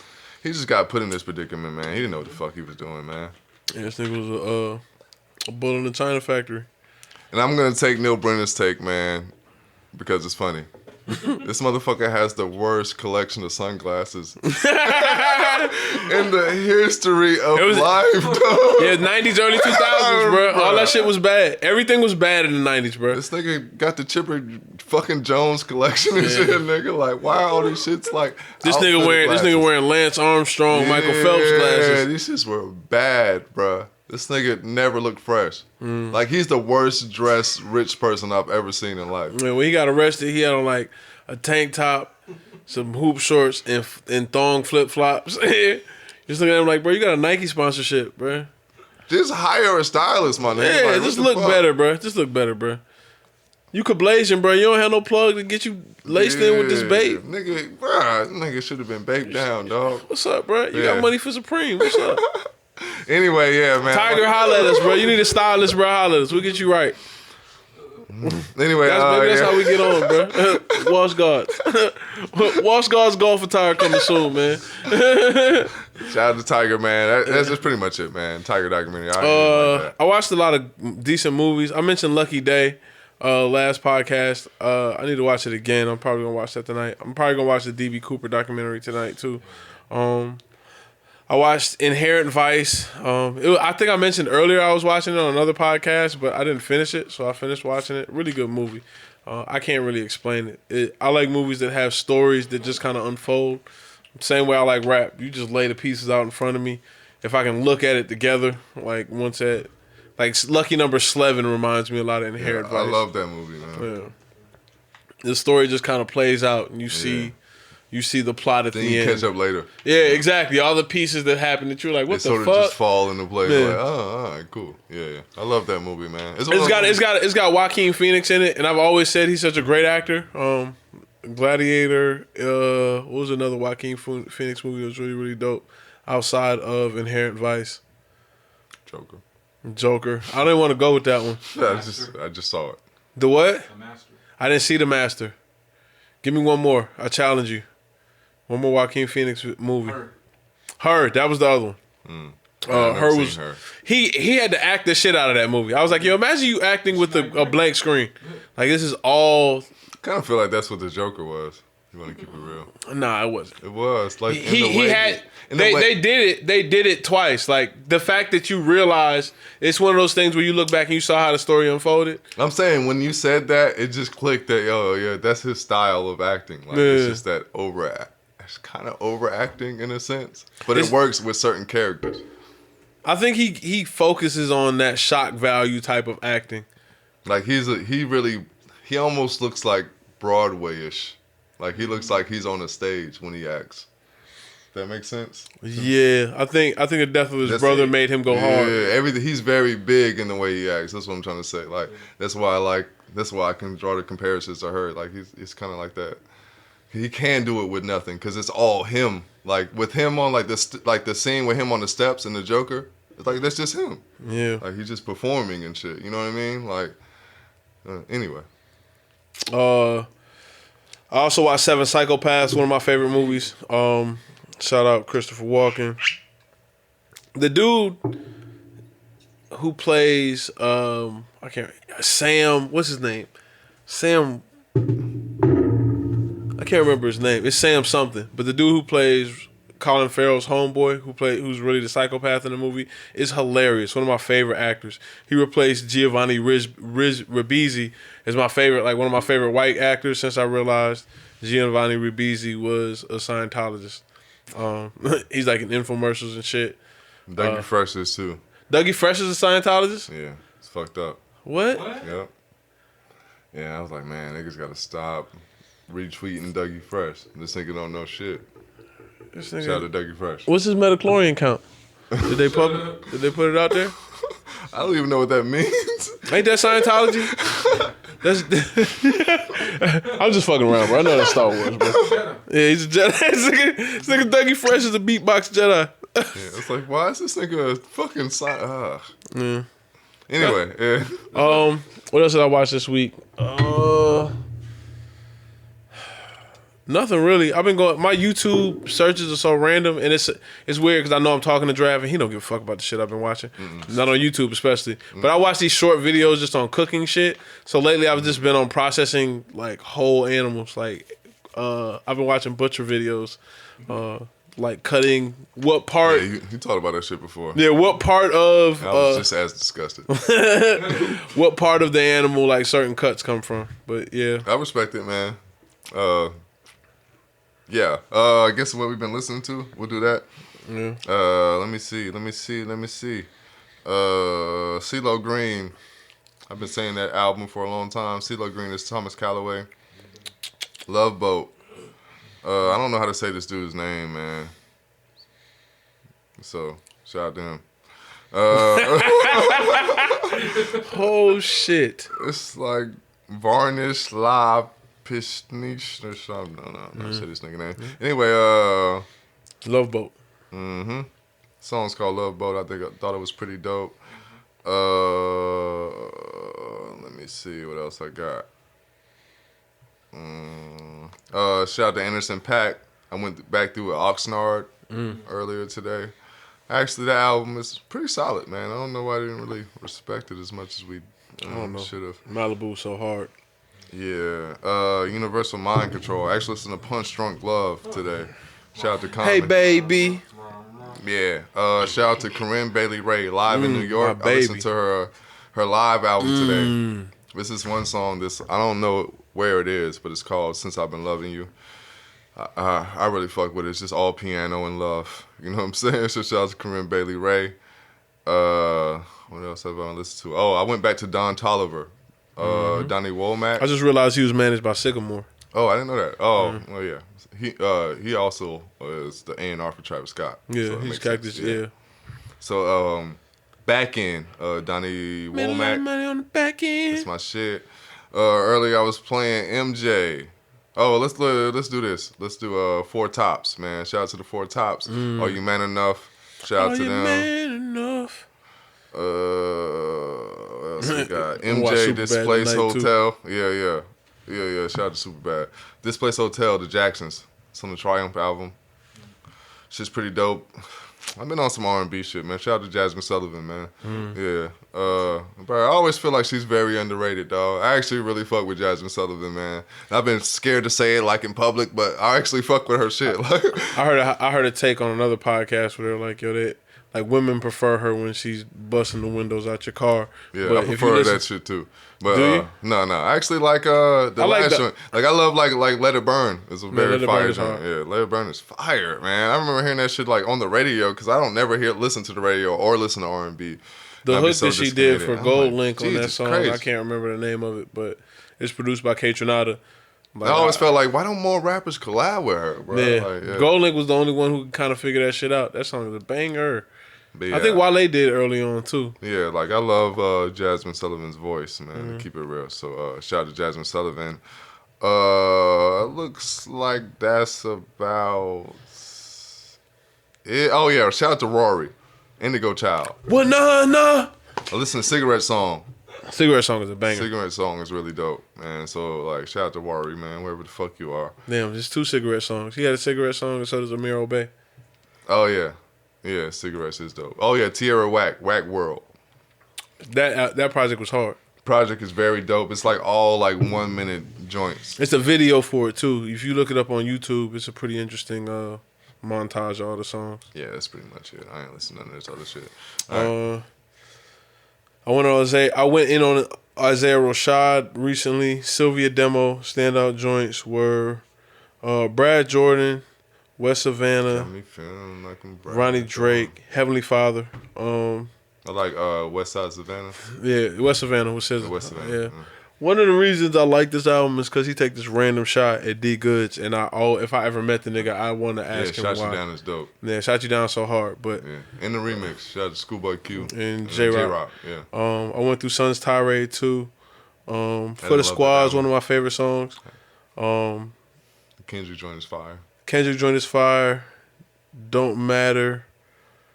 He just got put in this predicament, man. He didn't know what the fuck he was doing, man. Yeah, this nigga was a bull in the China factory. And I'm gonna take Neil Brennan's take, man, because it's funny. This motherfucker has the worst collection of sunglasses in the history of life, dog. Yeah, 90s, early 2000s, bro. All that shit was bad. Everything was bad in the 90s, bro. This nigga got the Chipper fucking Jones collection and shit, nigga. Like, why are all these shits like This nigga wearing Lance Armstrong, Michael Phelps glasses. Yeah, these shits were bad, bro. This nigga never looked fresh. Like, he's the worst dressed rich person I've ever seen in life. Man, when he got arrested, he had on like a tank top, some hoop shorts, and thong flip flops. Just looking at him like, bro, you got a Nike sponsorship, bro. Just hire a stylist, my nigga. Yeah, like, just look better, bro. Just look better, bro. You Kablasian, bro. You don't have no plug to get you laced in with this bait. Nigga, bruh, nigga should have been baked down, dog. What's up, bro? You got money for Supreme. What's up? Anyway, yeah, man. Tiger, holla at us, bro. You need a stylist, bro. Holla at us. We'll get you right. Anyway, Maybe that's how we get on, bro. Wash guards. Wash guards golf attire coming soon, man. Shout out to Tiger, man. That's just pretty much it, man. Tiger documentary. I really like that. I watched a lot of decent movies. I mentioned Lucky Day last podcast. I need to watch it again. I'm probably going to watch that tonight. I'm probably going to watch the DB Cooper documentary tonight, too. I watched Inherent Vice. I think I mentioned earlier I was watching it on another podcast, but I didn't finish it, so I finished watching it. Really good movie. I can't really explain it. I like movies that have stories that just kind of unfold. Same way I like rap. You just lay the pieces out in front of me. If I can look at it together, like once at, like Lucky Number 11 reminds me a lot of Inherent Vice. I love that movie, man. Yeah. The story just kind of plays out, and you see the plot at Then the you end. catch up later. Yeah, exactly. All the pieces that happen that you're like, what They the sort fuck? of just fall into place. Yeah. Like, oh, all right, cool. Yeah. I love that movie, man. It's got Joaquin Phoenix in it, and I've always said he's such a great actor. Gladiator. What was another Joaquin Phoenix movie that was really, really dope outside of Inherent Vice? Joker. I didn't want to go with that one. I just saw it. The what? The Master. I didn't see The Master. Give me one more. I challenge you. One more Joaquin Phoenix movie. Her. That was the other one. Her was. Her. He had to act the shit out of that movie. I was like, yo, imagine you acting with a blank screen. Like, this is all. Kind of feel like that's what the Joker was. You want to keep it real? Nah, it wasn't. It was like in the He way, had in the they way- did it twice. Like the fact that you realize it's one of those things where you look back and you saw how the story unfolded. I'm saying when you said that, it just clicked that yeah, that's his style of acting. Like Yeah. it's just that it's kind of overacting in a sense, but it works with certain characters. I think he focuses on that shock value type of acting. Like he almost looks like Broadway-ish. Like he looks like he's on a stage when he acts. That makes sense? Yeah, I think the death of his brother made him go hard. Yeah, everything. He's very big in the way he acts. That's what I'm trying to say. Like that's why I can draw the comparisons to her. Like he's kind of like that. He can do it with nothing because it's all him. Like with him on like the scene with him on the steps and the Joker. It's like that's just him. Yeah. Like he's just performing and shit. You know what I mean? Like anyway. I also watched Seven Psychopaths, one of my favorite movies. Shout out Christopher Walken. The dude who plays Sam, what's his name? Sam, I can't remember his name. It's Sam something. But the dude who plays Colin Farrell's homeboy, who's really the psychopath in the movie, is hilarious. One of my favorite actors. He replaced Giovanni Ribisi as my favorite, like one of my favorite white actors since I realized Giovanni Ribisi was a Scientologist. He's like in infomercials and shit. Dougie Fresh is too. Dougie Fresh is a Scientologist? Yeah, it's fucked up. What? Yep. Yeah, I was like, man, niggas gotta stop retweeting Dougie Fresh. This nigga don't know shit. Shout out to Dougie Fresh. What's his metachlorian count? Did they put it out there? I don't even know what that means. Ain't that Scientology? That's I'm just fucking around, bro. I know that's Star Wars, bro. Yeah, he's a Jedi. This nigga Dougie Fresh is a beatbox Jedi. Yeah, it's like, why is this nigga a fucking Yeah. Anyway, yeah. What else did I watch this week? Nothing really. I've been going. My YouTube searches are so random, and it's weird because I know I'm talking to Drav, and he don't give a fuck about the shit I've been watching. Not on YouTube, especially. But I watch these short videos just on cooking shit. So lately, I've just been on processing like whole animals. Like I've been watching butcher videos, like cutting what part. Yeah, you talked about that shit before. Yeah, what part of I was just as disgusted. what part of the animal like certain cuts come from. But yeah, I respect it, man. Yeah. I guess what we've been listening to, we'll do that. Yeah. Let me see. CeeLo Green. I've been saying that album for a long time. CeeLo Green is Thomas Calloway. Love Boat. I don't know how to say this dude's name, man. So, shout out to him. Oh shit. It's like Varnish La Pishnish or something. No, say this nigga name. Anyway, Love Boat. Song's called Love Boat. I thought it was pretty dope. Let me see what else I got. Shout out to Anderson .Paak. I went back through Oxnard earlier today. Actually, that album is pretty solid, man. I don't know why I didn't really respect it as much as we should have. Malibu so hard. Yeah. Universal Mind Control. I actually listened to Punch Drunk Love today. Shout out to Common. Hey baby. Yeah. Shout out to Corinne Bailey Ray live in New York. my I listened baby. to her live album today. This is one song. I don't know where it is, but it's called Since I've Been Loving You. I really fuck with it. It's just all piano and love. You know what I'm saying? So shout out to Corinne Bailey Ray. What else have I listened to? Oh, I went back to Don Toliver. Donnie Womack. I just realized he was managed by Sycamore. Oh, I didn't know that. Oh, well, yeah. He also is the A&R for Travis Scott. Yeah, so he's makes Cactus. sense. Yeah. So back end, Donnie Made a lot of Womack. money on the back end. That's my shit. Earlier I was playing MJ. Oh, let's do this. Let's do Four Tops, man. Shout out to the Four Tops. Are You Man Enough? Shout out to them. Man enough. What else we got? I watched MJ, Superbad This Place tonight, too. Hotel. Yeah. Shout out to Superbad. This Place Hotel, the Jacksons. It's on the Triumph album. Shit's pretty dope. I've been on some R&B shit, man. Shout out to Jasmine Sullivan, man. Yeah. But I always feel like she's very underrated, dog. I actually really fuck with Jasmine Sullivan, man. And I've been scared to say it like in public, but I actually fuck with her shit. Like, I heard a take on another podcast where they're like, yo, they like women prefer her when she's busting the windows out your car. yeah, but I if you prefer listen- that shit too. But Do you? no, I actually like the I like last the- joint. Like I love like Let It Burn. It's a very Let It Burn fire is joint. hard. Yeah, Let It Burn is fire, man. I remember hearing that shit like on the radio because I don't never listen to the radio or listen to R&B. The I'd be hook so that she did disconnected. for I'm Gold like, Link on that Jesus song, Christ. I can't remember the name of it, but it's produced by K Tronada. Like, I always felt like, why don't more rappers collab with her, bro? Yeah. Like, Gold Link was the only one who could kind of figure that shit out. That song is a banger. But yeah, I think Wale did early on too. Yeah, like I love Jasmine Sullivan's voice, man. Mm-hmm. To keep it real. So shout out to Jasmine Sullivan. Looks like that's about it. Oh yeah, shout out to Rory, Indigo Child. What? Nah. I listen to Cigarette Song. Cigarette Song is a banger. Cigarette Song is really dope, man. So like, shout out to Rory, man, wherever the fuck you are. Damn, there's 2 cigarette songs. He had a cigarette song, and so does Amir Obey. Oh yeah, Cigarettes is dope. Oh yeah, Tierra Whack World. That project was hard. Project is very dope. It's like all like 1 minute joints. It's a video for it too. If you look it up on YouTube, it's a pretty interesting montage of all the songs. Yeah, that's pretty much it. I ain't listening to none of this other shit. All right. I went in on Isaiah Rashad recently. Sylvia Demo standout joints were Brad Jordan, West Savannah, Got me feeling like I'm Brad Ronnie Jordan. Drake, Heavenly Father. I like West Side Savannah. Yeah, West Savannah was his. West Savannah. Yeah. One of the reasons I like this album is because he take this random shot at D Goods, and if I ever met the nigga, I want to Yeah, ask him Shot why. You Down is dope. Yeah, shot you down so hard, but Yeah, in the remix, shout out to Schoolboy Q and J-Rock. Yeah, I went through Sun's Tirade too. For love the that Squad is album. one of my favorite songs. Kendrick joint is fire. Kendrick joined his fire. Don't Matter.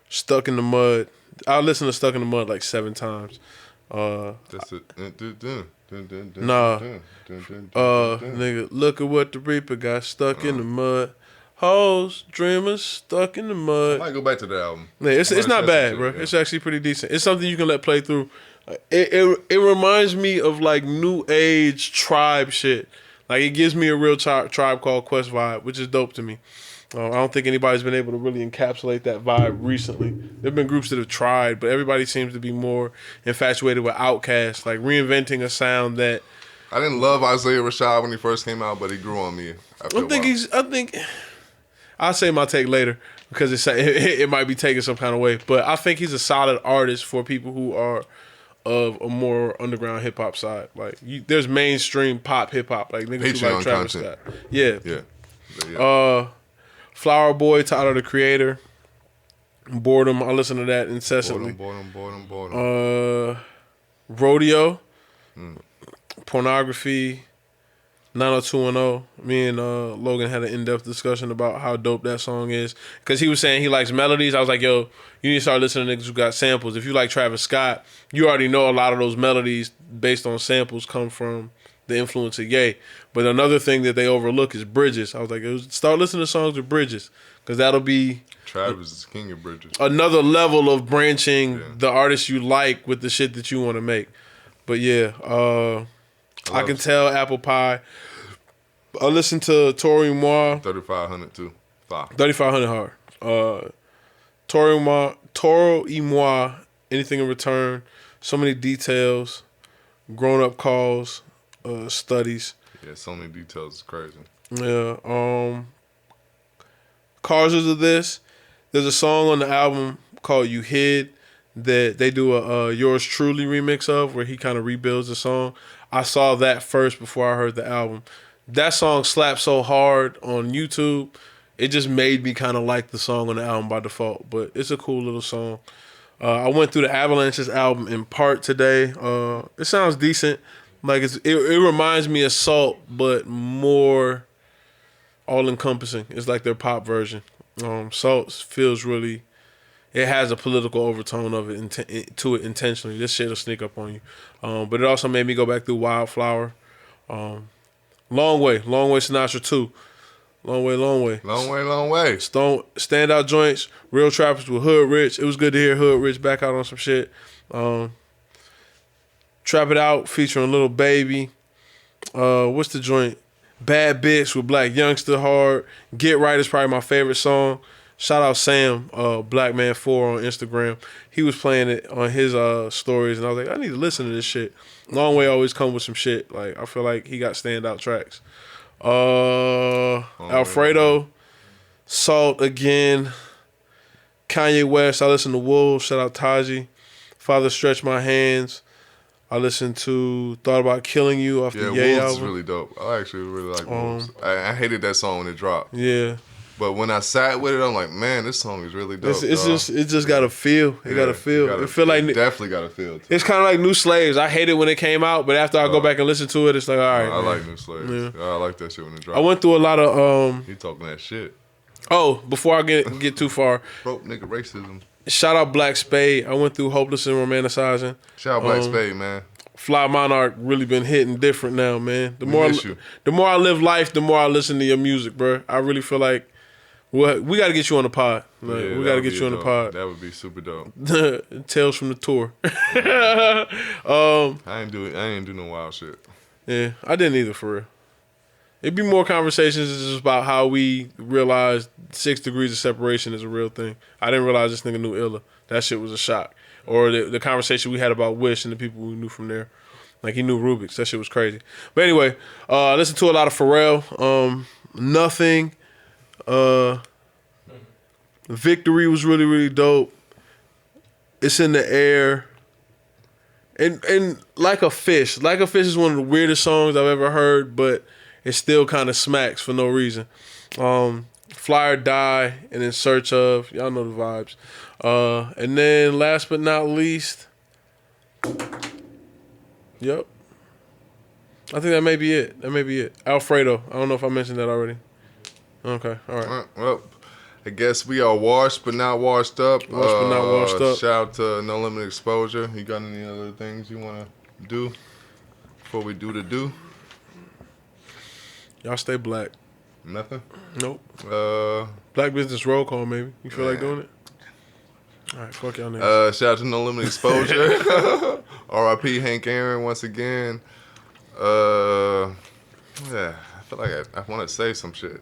Stuck in the Mud. I listened to Stuck in the Mud like 7 times. That's it. Nah. Nigga, look at what the Reaper got stuck in the mud. Hoes, dreamers, stuck in the I mud. might go back to the album. Yeah, it's I might not listen bad, to it, bro. yeah. It's actually pretty decent. It's something you can let play through. It reminds me of like new age tribe shit. Like it gives me a real Tribe Called Quest vibe, which is dope to me. I don't think anybody's been able to really encapsulate that vibe recently. There've been groups that have tried, but everybody seems to be more infatuated with Outkast, like reinventing a sound that I didn't love Isaiah Rashad when he first came out, but he grew on me. I think I'll say my take later because it might be taken some kind of way, but I think he's a solid artist for people who are of a more underground hip hop side. Like there's mainstream pop hip hop, like niggas who Patreon like Travis content. Scott. Yeah. Yeah. Flower Boy, Tyler the Creator, Boredom. I listen to that incessantly. Boredom. Rodeo, Pornography, 90210. Me and Logan had an in-depth discussion about how dope that song is. Because he was saying he likes melodies. I was like, yo, you need to start listening to niggas who got samples. If you like Travis Scott, you already know a lot of those melodies based on samples come from the influence of Ye. But another thing that they overlook is bridges. I was like, start listening to songs with bridges. Because that'll be Travis is king of bridges. another level of branching the artist you like with the shit that you want to make. But yeah, I can tell Apple Pie. I listened to Tori Moi. 3500 too. 3500 hard. Toro y Moi. Anything in return. So many details. Grown up calls. Studies. Yeah, so many details. It's crazy. Yeah. Causes of this. There's a song on the album called You Hid that they do a Yours Truly remix of where he kind of rebuilds the song. I saw that first before I heard the album. That song slapped so hard on YouTube, it just made me kind of like the song on the album by default. But it's a cool little song. I went through the Avalanche's album in part today. It sounds decent. Like it reminds me of Salt, but more all-encompassing. It's like their pop version. Salt feels really... It has a political overtone of it to it intentionally. This shit will sneak up on you. But it also made me go back through Wildflower. Long Way Sinatra 2. Long way, long way. Long way, long way. Standout joints, Real Trappers with Hood Rich. It was good to hear Hood Rich back out on some shit. Trap It Out featuring Little Baby. What's the joint? Bad Bitch with Black Youngster hard. Get Right is probably my favorite song. Shout out Sam, Black Man 4 on Instagram. He was playing it on his stories, and I was like, I need to listen to this shit. Long Way always come with some shit. Like, I feel like he got standout tracks. Alfredo, Salt again. Kanye West, I listen to Wolves. Shout out Taji. Father Stretch My Hands. I listened to Thought About Killing You off the Ye Wolves album. is really dope. I actually really like Wolves. I hated that song when it dropped. Yeah. But when I sat with it, I'm like, man, this song is really dope. It just got a feel. It got a feel. It feel like definitely got a feel. It's kind of like New Slaves. I hate it when it came out, but after I go back and listen to it, it's like, all right. I like New Slaves. Yeah. I like that shit when it dropped. I went through a lot of You talking that shit. Oh, before I get too far, Broke nigga racism. shout out Black Spade. I went through Hopeless and Romanticizing. Shout out Black Spade, man. Fly Monarch really been hitting different now, man. The more I live life, the more I listen to your music, bro. I really feel like we got to get you on the pod. Like, we got to get you on the pod. That would be super dope. Tales from the tour. I ain't do no wild shit. Yeah, I didn't either, for real. It'd be more conversations just about how we realized 6 degrees of separation is a real thing. I didn't realize this nigga knew Illa. That shit was a shock. Or the conversation we had about Wish and the people we knew from there. Like, he knew Rubik's. That shit was crazy. But anyway, I listened to a lot of Pharrell. Nothing. Victory was really, really dope. It's in the air. And Like a Fish. Like a Fish is one of the weirdest songs I've ever heard, but it still kind of smacks for no reason. Fly or Die and In Search Of. Y'all know the vibes. And then last but not least, yep. I think that may be it. Alfredo. I don't know if I mentioned that already. Okay, all right. Well, I guess we are washed but not washed up. Shout out to No Limit Exposure. You got any other things you want to do before we do the do? Y'all stay black. Nothing? Nope. Black Business Roll Call, maybe. You feel like doing it? All right, fuck y'all niggas. Shout out to No Limit Exposure. R.I.P. Hank Aaron once again. Yeah, I feel like I want to say some shit.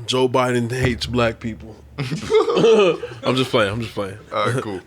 Joe Biden hates black people. I'm just playing. All right, cool.